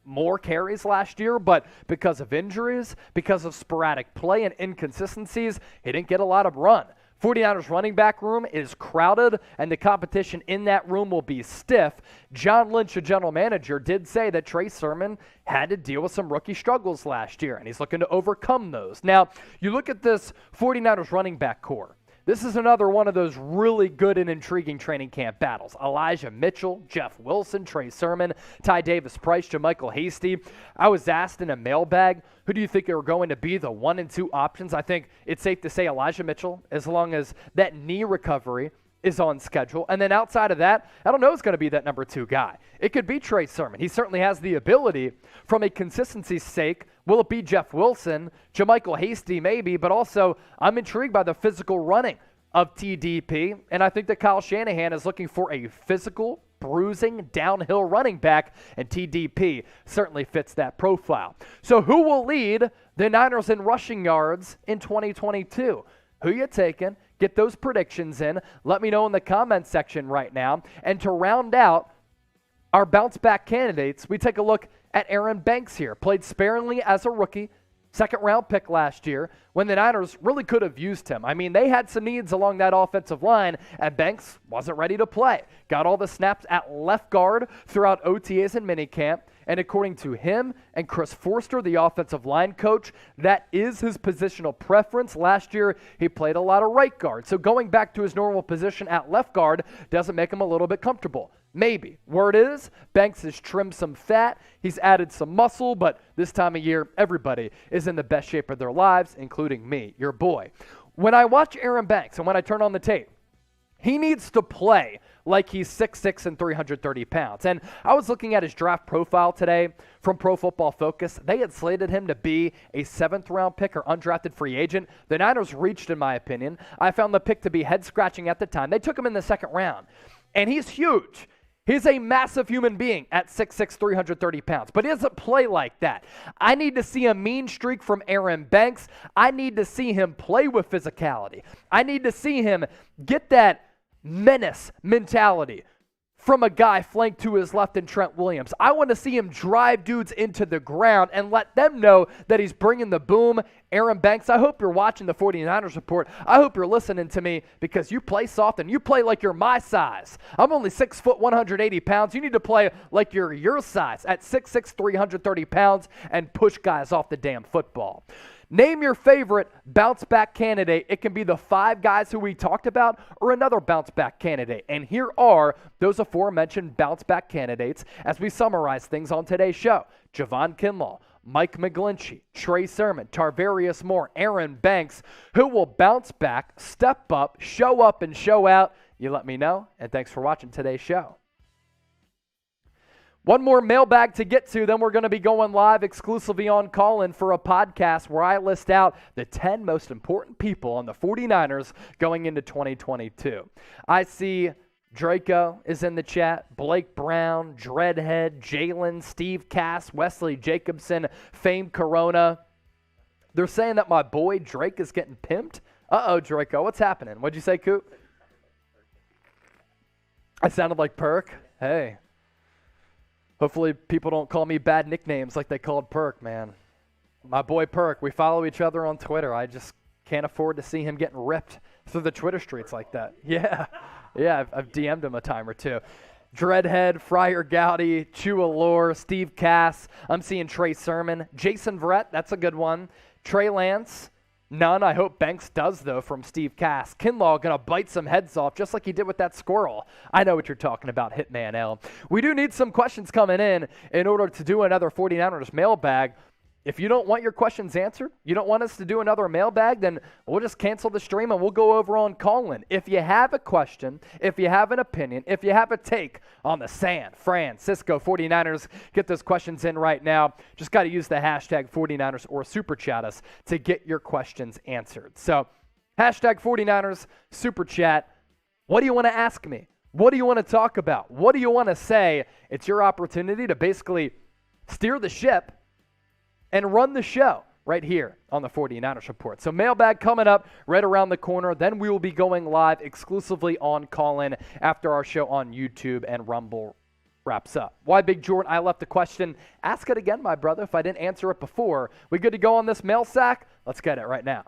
more carries last year, but because of injuries, because of sporadic play and inconsistencies, he didn't get a lot of run. 49ers running back room is crowded, and the competition in that room will be stiff. John Lynch, the general manager, did say that Trey Sermon had to deal with some rookie struggles last year, and he's looking to overcome those. Now, you look at this 49ers running back core. This is another one of those really good and intriguing training camp battles. Elijah Mitchell, Jeff Wilson, Trey Sermon, Ty Davis-Price, JaMycal Hasty. I was asked in a mailbag, who do you think are going to be the 1 and 2 options? I think it's safe to say Elijah Mitchell, as long as that knee recovery is on schedule. And then outside of that, I don't know who's going to be that number 2 guy. It could be Trey Sermon. He certainly has the ability. From a consistency's sake, will it be Jeff Wilson, JaMycal Hasty maybe, but also I'm intrigued by the physical running of TDP, and I think that Kyle Shanahan is looking for a physical, bruising, downhill running back, and TDP certainly fits that profile. So who will lead the Niners in rushing yards in 2022? Who you taking? Get those predictions in. Let me know in the comments section right now. And to round out our bounce-back candidates, we take a look at Aaron Banks here. Played sparingly as a rookie, second-round pick last year, when the Niners really could have used him. I mean, they had some needs along that offensive line, and Banks wasn't ready to play. Got all the snaps at left guard throughout OTAs and minicamp, and according to him and Chris Forster, the offensive line coach, that is his positional preference. Last year, he played a lot of right guard, so going back to his normal position at left guard doesn't make him a little bit comfortable. Maybe. Word is, Banks has trimmed some fat, he's added some muscle, but this time of year, everybody is in the best shape of their lives, including me, your boy. When I watch Aaron Banks and when I turn on the tape, he needs to play like he's 6'6" and 330 pounds. And I was looking at his draft profile today from Pro Football Focus. They had slated him to be a 7th-round pick or undrafted free agent. The Niners reached, in my opinion. I found the pick to be head-scratching at the time. They took him in the 2nd round. And he's huge. He's a massive human being at 6'6", 330 pounds, but he doesn't play like that. I need to see a mean streak from Aaron Banks. I need to see him play with physicality. I need to see him get that menace mentality from a guy flanked to his left in Trent Williams. I want to see him drive dudes into the ground and let them know that he's bringing the boom. Aaron Banks, I hope you're watching the 49ers Report. I hope you're listening to me because you play soft and you play like you're my size. I'm only 6 foot, 180 pounds. You need to play like you're your size at 6'6", 330 pounds and push guys off the damn football. Name your favorite bounce-back candidate. It can be the 5 guys who we talked about or another bounce-back candidate. And here are those aforementioned bounce-back candidates as we summarize things on today's show. Javon Kinlaw, Mike McGlinchey, Trey Sermon, Tarvius Moore, Aaron Banks, who will bounce back, step up, and show out. You let me know, and thanks for watching today's show. One more mailbag to get to, then we're going to be going live exclusively on Call-In for a podcast where I list out the 10 most important people on the 49ers going into 2022. I see Draco is in the chat, Blake Brown, Dreadhead, Jalen, Steve Cass, Wesley Jacobson, Fame Corona. They're saying that my boy Drake is getting pimped. Uh-oh, Draco, what's happening? What'd you say, Coop? I sounded like Perk? Hey. Hopefully people don't call me bad nicknames like they called Perk, man. My boy Perk, we follow each other on Twitter. I just can't afford to see him getting ripped through the Twitter streets like that. Yeah, I've DM'd him a time or two. Dreadhead, Friar Gowdy, Chua Lore, Steve Cass. I'm seeing Trey Sermon. Jason Verrett, that's a good one. Trey Lance. None. I hope Banks does, though, from Steve Cass. Kinlaw going to bite some heads off just like he did with that squirrel. I know what you're talking about, Hitman L. We do need some questions coming in order to do another 49ers mailbag. If you don't want your questions answered, you don't want us to do another mailbag, then we'll just cancel the stream and we'll go over on Call-In. If you have a question, if you have an opinion, if you have a take on the San Francisco 49ers, get those questions in right now. Just got to use the hashtag 49ers or super chat us to get your questions answered. So, hashtag 49ers, super chat. What do you want to ask me? What do you want to talk about? What do you want to say? It's your opportunity to basically steer the ship and run the show right here on the 49ers Report. So mailbag coming up right around the corner. Then we will be going live exclusively on Call-In after our show on YouTube and Rumble wraps up. Why Big Jordan? I left the question. Ask it again, my brother, if I didn't answer it before. We good to go on this mail sack? Let's get it right now.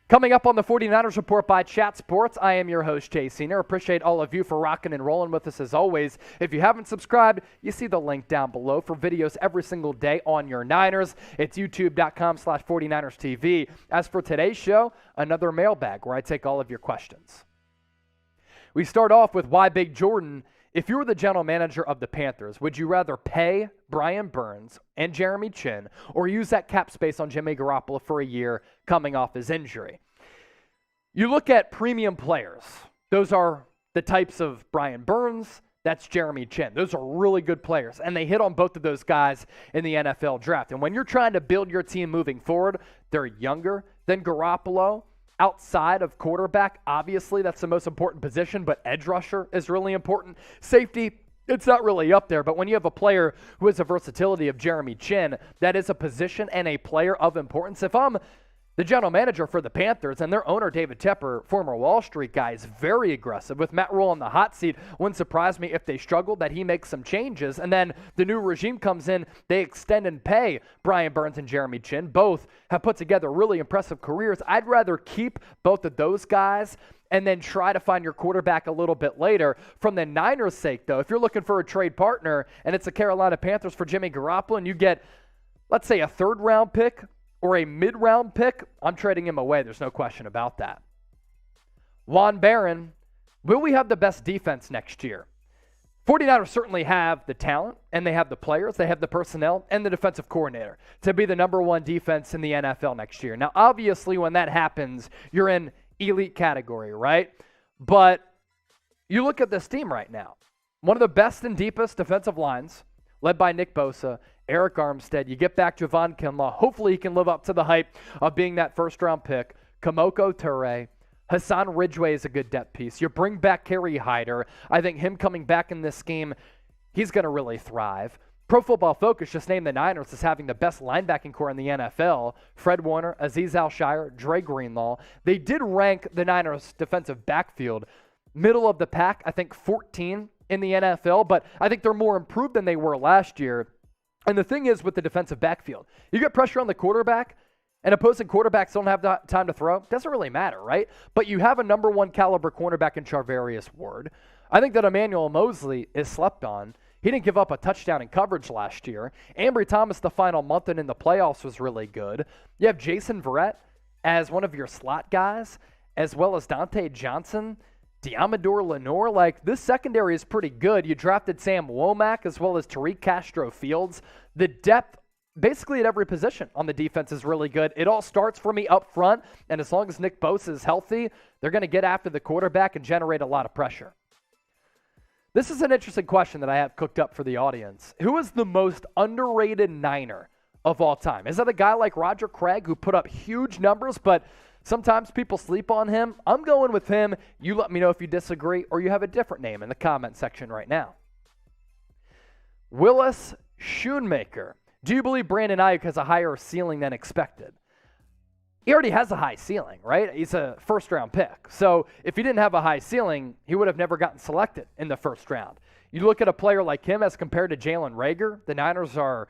Coming up on the 49ers Report by Chat Sports, I am your host, Jay Senior. Appreciate all of you for rocking and rolling with us as always. If you haven't subscribed, you see the link down below for videos every single day on your Niners. It's youtube.com/49erstv. As for today's show, another mailbag where I take all of your questions. We start off with Why Big Jordan. If you were the general manager of the Panthers, would you rather pay Brian Burns and Jeremy Chin or use that cap space on Jimmy Garoppolo for a year coming off his injury? You look at premium players. Those are the types of Brian Burns. That's Jeremy Chin. Those are really good players, and they hit on both of those guys in the NFL draft. And when you're trying to build your team moving forward, they're younger than Garoppolo. outside of quarterback. Obviously, that's the most important position, but edge rusher is really important. Safety, it's not really up there, but when you have a player who has the versatility of Jeremy Chinn, that is a position and a player of importance. If I'm the general manager for the Panthers, and their owner, David Tepper, former Wall Street guy, is very aggressive. With Matt Rule on the hot seat, wouldn't surprise me if they struggled, that he makes some changes. And then the new regime comes in, they extend and pay Brian Burns and Jeremy Chinn. Both have put together really impressive careers. I'd rather keep both of those guys and then try to find your quarterback a little bit later. From the Niners' sake, though, if you're looking for a trade partner and it's the Carolina Panthers for Jimmy Garoppolo and you get, let's say, a third-round pick or a mid-round pick, I'm trading him away. There's no question about that. Juan Barron, will we have the best defense next year? 49ers certainly have the talent, and they have the players, they have the personnel, and the defensive coordinator to be the number one defense in the NFL next year. Now, obviously, when that happens, you're in elite category, right? But you look at this team right now. One of the best and deepest defensive lines, led by Nick Bosa, Eric Armstead. You get back Javon Kinlaw. Hopefully he can live up to the hype of being that first-round pick. Kamoko Toure. Hassan Ridgeway is a good depth piece. You bring back Kerry Hyder. I think him coming back in this game, he's going to really thrive. Pro Football Focus just named the Niners as having the best linebacking core in the NFL. Fred Warner, Azeez Al-Shire, Dre Greenlaw. They did rank the Niners' defensive backfield middle of the pack, I think 14 in the NFL, but I think they're more improved than they were last year. And the thing is with the defensive backfield, you get pressure on the quarterback, and opposing quarterbacks don't have the time to throw. Doesn't really matter, right? But you have a number one caliber cornerback in Charvarius Ward. I think that Emmanuel Mosley is slept on. He didn't give up a touchdown in coverage last year. Ambry Thomas, the final month and in the playoffs, was really good. You have Jason Verrett as one of your slot guys, as well as Dante Johnson, Diamador Lenore. Like, this secondary is pretty good. You drafted Sam Womack as well as Tariq Castro-Fields. The depth basically at every position on the defense is really good. It all starts for me up front, and as long as Nick Bosa is healthy, they're going to get after the quarterback and generate a lot of pressure. This is an interesting question that I have cooked up for the audience. Who is the most underrated Niner of all time? Is that a guy like Roger Craig who put up huge numbers, but sometimes people sleep on him? I'm going with him. You let me know if you disagree or you have a different name in the comment section right now. Willis Schoonmaker. Do you believe Brandon Ayuk has a higher ceiling than expected? He already has a high ceiling, right? He's a first-round pick. So if he didn't have a high ceiling, he would have never gotten selected in the first round. You look at a player like him as compared to Jalen Reagor, the Niners are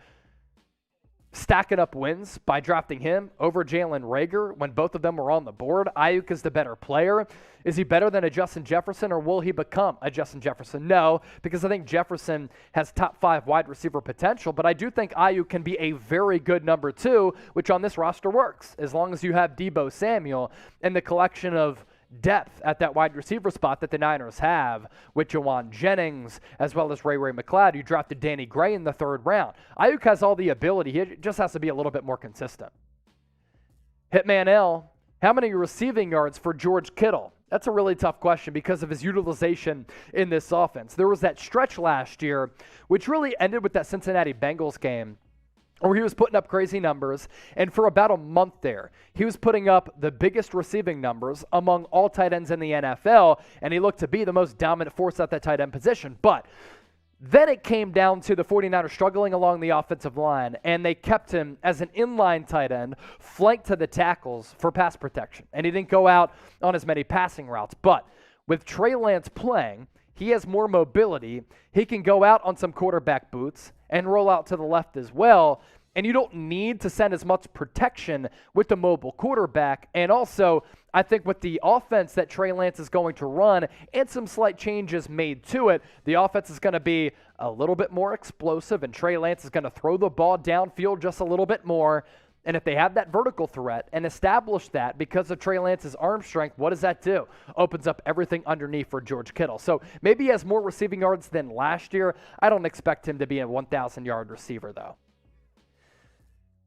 stacking up wins by drafting him over Jalen Reagor when both of them were on the board. Ayuk is the better player. Is he better than a Justin Jefferson, or will he become a Justin Jefferson? No, because I think Jefferson has top 5 wide receiver potential, but I do think Ayuk can be a very good number 2, which on this roster works, as long as you have Deebo Samuel and the collection of depth at that wide receiver spot that the Niners have with Jawan Jennings as well as Ray McCloud. You drafted Danny Gray in the 3rd round. Ayuk has all the ability. He just has to be a little bit more consistent. Hitman L, how many receiving yards for George Kittle? That's a really tough question because of his utilization in this offense. There was that stretch last year, which really ended with that Cincinnati Bengals game, where he was putting up crazy numbers, and for about a month there, he was putting up the biggest receiving numbers among all tight ends in the NFL, and he looked to be the most dominant force at that tight end position. But then it came down to the 49ers struggling along the offensive line, and they kept him as an inline tight end, flanked to the tackles for pass protection, and he didn't go out on as many passing routes. But with Trey Lance playing, he has more mobility. He can go out on some quarterback boots and roll out to the left as well. And you don't need to send as much protection with the mobile quarterback. And also, I think with the offense that Trey Lance is going to run and some slight changes made to it, the offense is going to be a little bit more explosive, and Trey Lance is going to throw the ball downfield just a little bit more. And if they have that vertical threat and establish that because of Trey Lance's arm strength, what does that do? Opens up everything underneath for George Kittle. So maybe he has more receiving yards than last year. I don't expect him to be a 1,000-yard receiver, though.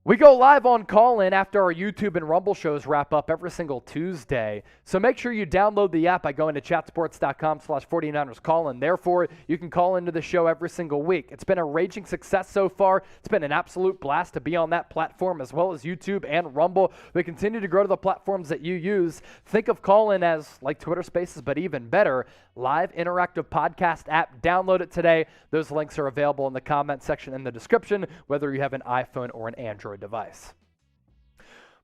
We go live on call-in after our YouTube and Rumble shows wrap up every single Tuesday. So make sure you download the app by going to chatsports.com/49ers call-in. Therefore, you can call into the show every single week. It's been a raging success so far. It's been an absolute blast to be on that platform as well as YouTube and Rumble. We continue to grow to the platforms that you use. Think of call-in as like Twitter Spaces, but even better, live interactive podcast app. Download it today. Those links are available in the comment section in the description, whether you have an iPhone or an Android device.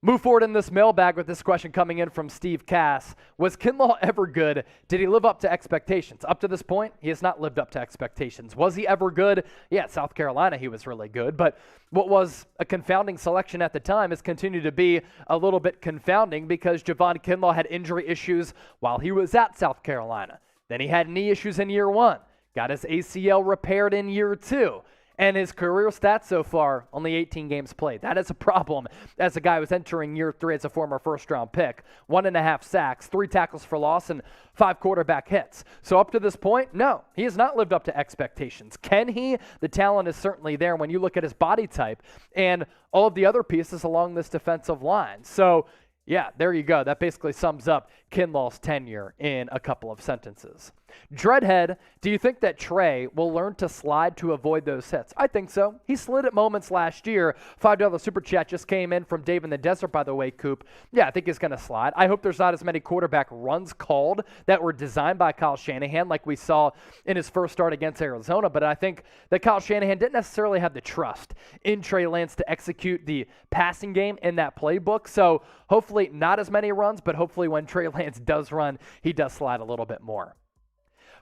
Move forward in this mailbag with this question coming in from Steve Cass. Was Kinlaw ever good? Did he live up to expectations? Up to this point, he has not lived up to expectations. Was he ever good? Yeah, at South Carolina, he was really good. But what was a confounding selection at the time has continued to be a little bit confounding because Javon Kinlaw had injury issues while he was at South Carolina. Then he had knee issues in year one. Got his ACL repaired in year two. And his career stats so far, only 18 games played. That is a problem as a guy who's entering year three as a former first-round pick. 1.5 sacks, 3 tackles for loss, and 5 quarterback hits. So up to this point, no, he has not lived up to expectations. Can he? The talent is certainly there when you look at his body type and all of the other pieces along this defensive line. So, yeah, there you go. That basically sums up Kinlaw's tenure in a couple of sentences. Dreadhead, do you think that Trey will learn to slide to avoid those hits? I think so. He slid at moments last year. $5 super chat just came in from Dave in the Desert, by the way, Coop. Yeah, I think he's going to slide. I hope there's not as many quarterback runs called that were designed by Kyle Shanahan like we saw in his first start against Arizona, but I think that Kyle Shanahan didn't necessarily have the trust in Trey Lance to execute the passing game in that playbook. So hopefully not as many runs, but hopefully when Trey Lance does run, he does slide a little bit more.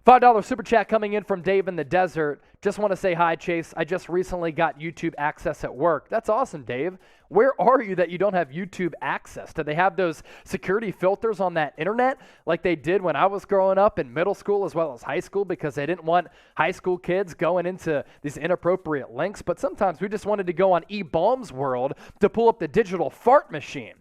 $5 super chat coming in from Dave in the Desert. Just want to say hi, Chase. I just recently got YouTube access at work. That's awesome, Dave. Where are you that you don't have YouTube access? Do they have those security filters on that internet like they did when I was growing up in middle school as well as high school because they didn't want high school kids going into these inappropriate links? But sometimes we just wanted to go on eBaum's World to pull up the digital fart machine.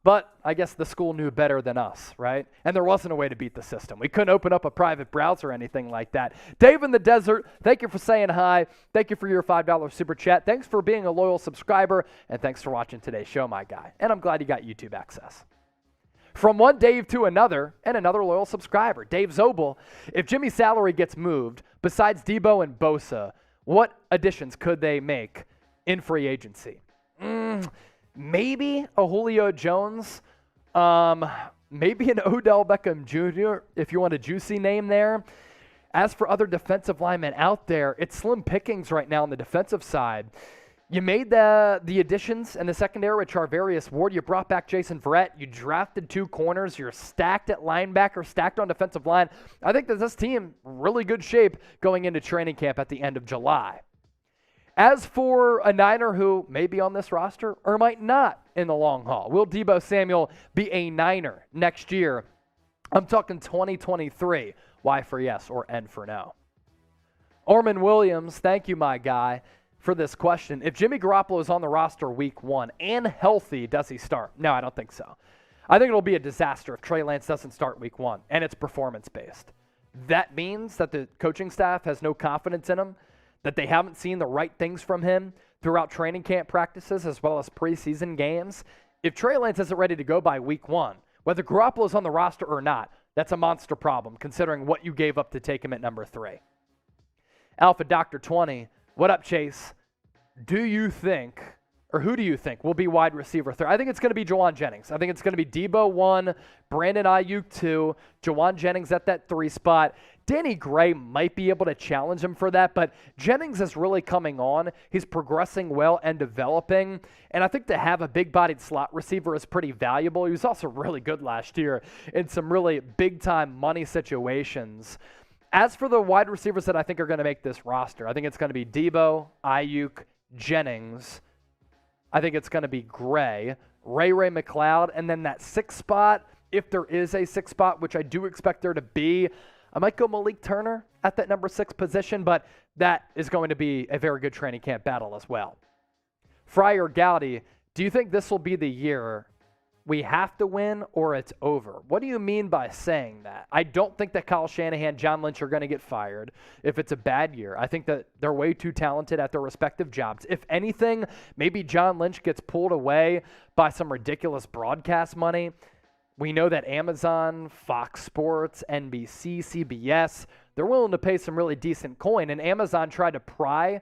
But I guess the school knew better than us, right? And there wasn't a way to beat the system. We couldn't open up a private browser or anything like that. Dave in the Desert, thank you for saying hi. Thank you for your $5 super chat. Thanks for being a loyal subscriber. And thanks for watching today's show, my guy. And I'm glad you got YouTube access. From one Dave to another, and another loyal subscriber, Dave Zobel. If Jimmy's salary gets moved, besides Deebo and Bosa, what additions could they make in free agency? Maybe a Julio Jones, maybe an Odell Beckham Jr., if you want a juicy name there. As for other defensive linemen out there, it's slim pickings right now on the defensive side. You made the additions in the secondary with Tarvius Ward. You brought back Jason Verrett. You drafted 2 corners. You're stacked at linebacker, stacked on defensive line. I think that this team really good shape going into training camp at the end of July. As for a Niner who may be on this roster or might not in the long haul, will Deebo Samuel be a Niner next year? I'm talking 2023. Y for yes or N for no. Orman Williams, thank you, my guy, for this question. If Jimmy Garoppolo is on the roster week 1 and healthy, does he start? No, I don't think so. I think it'll be a disaster if Trey Lance doesn't start week 1, and it's performance-based. That means that the coaching staff has no confidence in him, that they haven't seen the right things from him throughout training camp practices as well as preseason games. If Trey Lance isn't ready to go by week 1, whether Garoppolo's on the roster or not, that's a monster problem considering what you gave up to take him at number 3. Alpha Doctor 20, what up, Chase? Do you think, or who do you think will be wide receiver 3? I think it's going to be Juwan Jennings. I think it's going to be Deebo 1, Brandon Ayuk 2, Juwan Jennings at that 3 spot. Danny Gray might be able to challenge him for that, but Jennings is really coming on. He's progressing well and developing, and I think to have a big-bodied slot receiver is pretty valuable. He was also really good last year in some really big-time money situations. As for the wide receivers that I think are going to make this roster, I think it's going to be Deebo, Ayuk, Jennings. I think it's going to be Gray, Ray McLeod, and then that 6th spot, if there is a 6th spot, which I do expect there to be, I might go Malik Turner at that number 6 position, but that is going to be a very good training camp battle as well. Fryer Gowdy, do you think this will be the year we have to win or it's over. What do you mean by saying that? I don't think that Kyle Shanahan, John Lynch are going to get fired if it's a bad year. I think that they're way too talented at their respective jobs. If anything, maybe John Lynch gets pulled away by some ridiculous broadcast money. We know that Amazon, Fox Sports, NBC, CBS, they're willing to pay some really decent coin. And Amazon tried to pry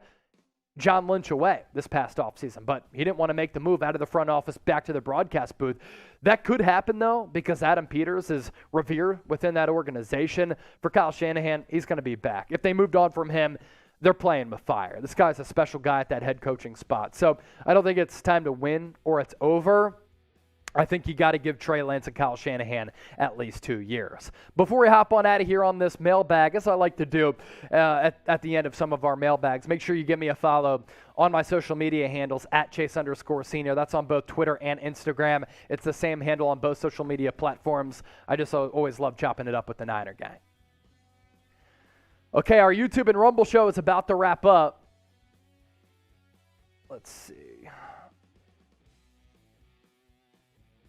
John Lynch away this past offseason, but he didn't want to make the move out of the front office back to the broadcast booth. That could happen, though, because Adam Peters is revered within that organization. For Kyle Shanahan, he's going to be back. If they moved on from him, they're playing with fire. This guy's a special guy at that head coaching spot. So I don't think it's time to win or it's over. I think you got to give Trey Lance and Kyle Shanahan at least 2 years. Before we hop on out of here on this mailbag, as I like to do at the end of some of our mailbags, make sure you give me a follow on my social media handles at Chase_Senior. That's on both Twitter and Instagram. It's the same handle on both social media platforms. I just always love chopping it up with the Niner gang. Okay, our YouTube and Rumble show is about to wrap up. Let's see.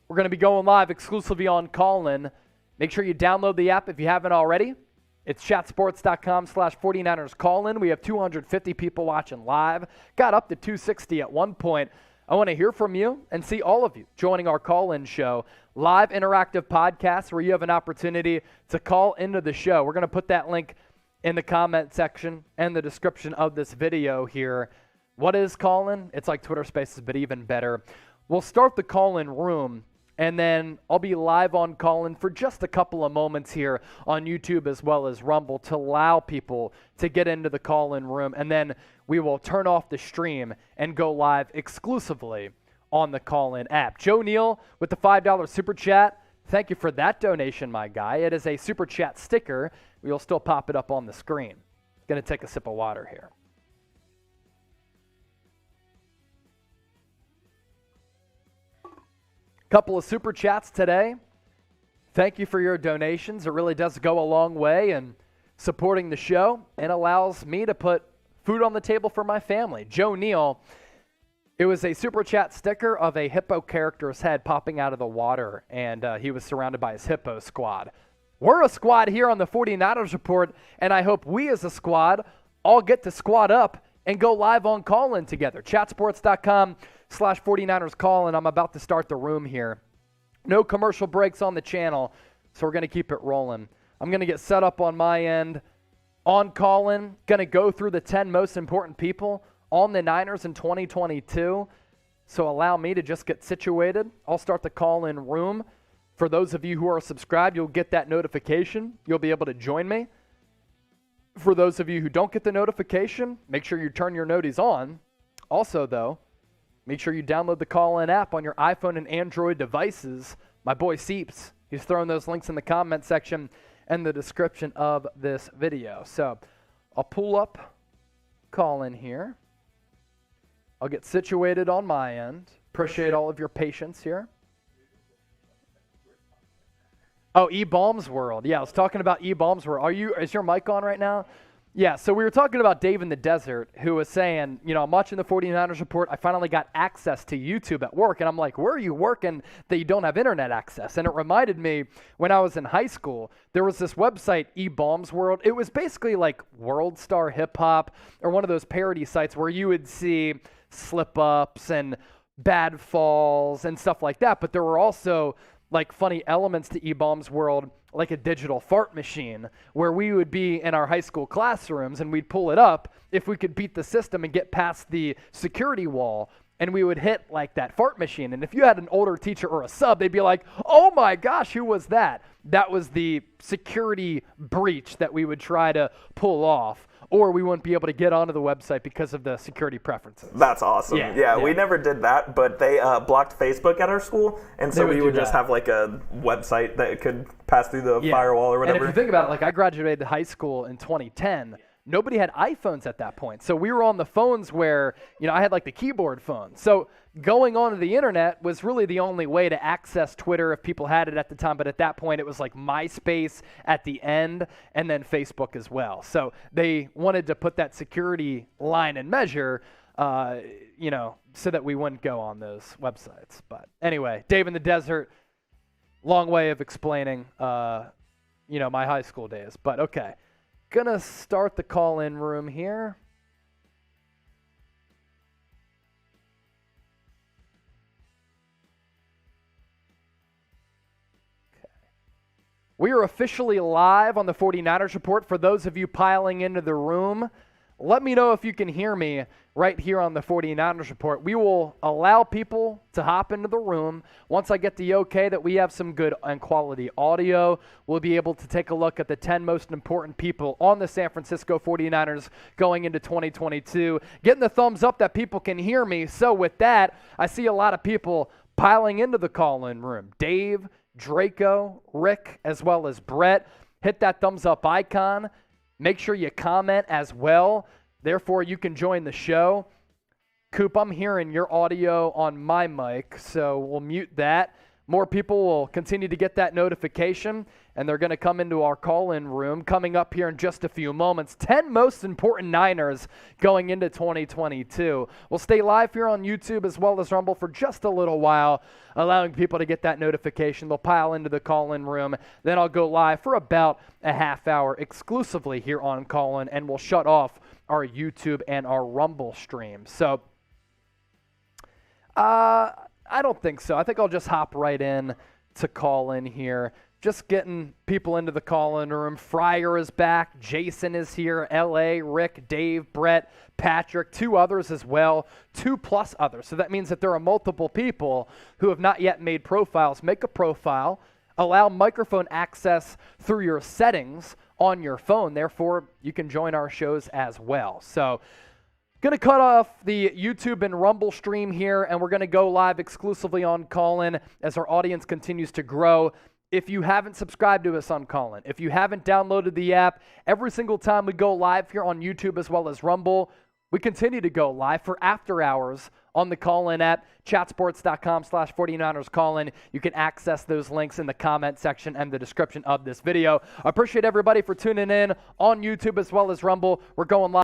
We're going to be going live exclusively on Callin. Make sure you download the app if you haven't already. It's chatsports.com/49ers Callin. We have 250 people watching live. Got up to 260 at one point. I want to hear from you and see all of you joining our call-in show. Live interactive podcast where you have an opportunity to call into the show. We're going to put that link in the comment section and the description of this video here. What is call-in? It's like Twitter Spaces, but even better. We'll start the call-in room, and then I'll be live on call-in for just a couple of moments here on YouTube as well as Rumble to allow people to get into the call-in room. And then we will turn off the stream and go live exclusively on the call-in app. Joe Neal with the $5 Super Chat. Thank you for that donation, my guy. It is a Super Chat sticker. We'll still pop it up on the screen. Going to take a sip of water here. Couple of Super Chats today. Thank you for your donations. It really does go a long way in supporting the show and allows me to put food on the table for my family. Joe Neal, it was a Super Chat sticker of a hippo character's head popping out of the water, and he was surrounded by his hippo squad. We're a squad here on the 49ers Report, and I hope we as a squad all get to squad up and go live on call-in together. Chatsports.com/49ers Call-in. I'm about to start the room here. No commercial breaks on the channel, so we're going to keep it rolling. I'm going to get set up on my end on call-in. Going to go through the 10 most important people on the Niners in 2022. So allow me to just get situated. I'll start the call-in room. For those of you who are subscribed, you'll get that notification. You'll be able to join me. For those of you who don't get the notification, make sure you turn your noties on. Also, though, make sure you download the call-in app on your iPhone and Android devices. My boy Seeps, he's throwing those links in the comment section and the description of this video. So I'll pull up call-in here. I'll get situated on my end. Appreciate all of your patience here. Oh, E-Bombs World. Yeah, I was talking about E-Bombs World. Is your mic on right now? Yeah, so we were talking about Dave in the Desert, who was saying, I'm watching the 49ers Report. I finally got access to YouTube at work. And I'm like, where are you working that you don't have internet access? And it reminded me when I was in high school, there was this website, E-Bombs World. It was basically like World Star Hip Hop or one of those parody sites where you would see slip-ups and bad falls and stuff like that. But there were also like funny elements to E-Bombs World, like a digital fart machine, where we would be in our high school classrooms and we'd pull it up if we could beat the system and get past the security wall, and we would hit like that fart machine. And if you had an older teacher or a sub, they'd be like, oh my gosh, who was that? That was the security breach that we would try to pull off, or we wouldn't be able to get onto the website because of the security preferences. That's awesome. Yeah, we never did that, but they blocked Facebook at our school, and so we would just have like a website that could pass through the firewall or whatever. And if you think about it, like I graduated high school in 2010. Nobody had iPhones at that point. So we were on the phones where, I had like the keyboard phone. So going onto the internet was really the only way to access Twitter if people had it at the time. But at that point, it was like MySpace at the end and then Facebook as well. So they wanted to put that security line and measure so that we wouldn't go on those websites. But anyway, Dave in the Desert, long way of explaining, my high school days. But okay, gonna start the call-in room here. We are officially live on the 49ers Report. For those of you piling into the room, let me know if you can hear me right here on the 49ers Report. We will allow people to hop into the room. Once I get the okay that we have some good and quality audio, we'll be able to take a look at the 10 most important people on the San Francisco 49ers going into 2022. Getting the thumbs up that people can hear me. So with that, I see a lot of people piling into the call-in room. Dave, Draco, Rick, as well as Brett. Hit that thumbs up icon. Make sure you comment as well. Therefore, you can join the show. Coop, I'm hearing your audio on my mic, so we'll mute that. More people will continue to get that notification, and they're going to come into our call-in room coming up here in just a few moments. 10 most important Niners going into 2022. We'll stay live here on YouTube as well as Rumble for just a little while, allowing people to get that notification. They'll pile into the call-in room. Then I'll go live for about a half hour exclusively here on call-in, and we'll shut off our YouTube and our Rumble stream. So, I don't think so. I think I'll just hop right in to call in here. Just getting people into the call-in room. Fryer is back. Jason is here. L.A., Rick, Dave, Brett, Patrick, 2 others as well. 2+ others. So that means that there are multiple people who have not yet made profiles. Make a profile. Allow microphone access through your settings on your phone. Therefore, you can join our shows as well. So, going to cut off the YouTube and Rumble stream here, and we're going to go live exclusively on Callin as our audience continues to grow. If you haven't subscribed to us on Callin, if you haven't downloaded the app, every single time we go live here on YouTube as well as Rumble, we continue to go live for after hours on the Callin app, chatsports.com/49ersCallin. You can access those links in the comment section and the description of this video. I appreciate everybody for tuning in on YouTube as well as Rumble. We're going live.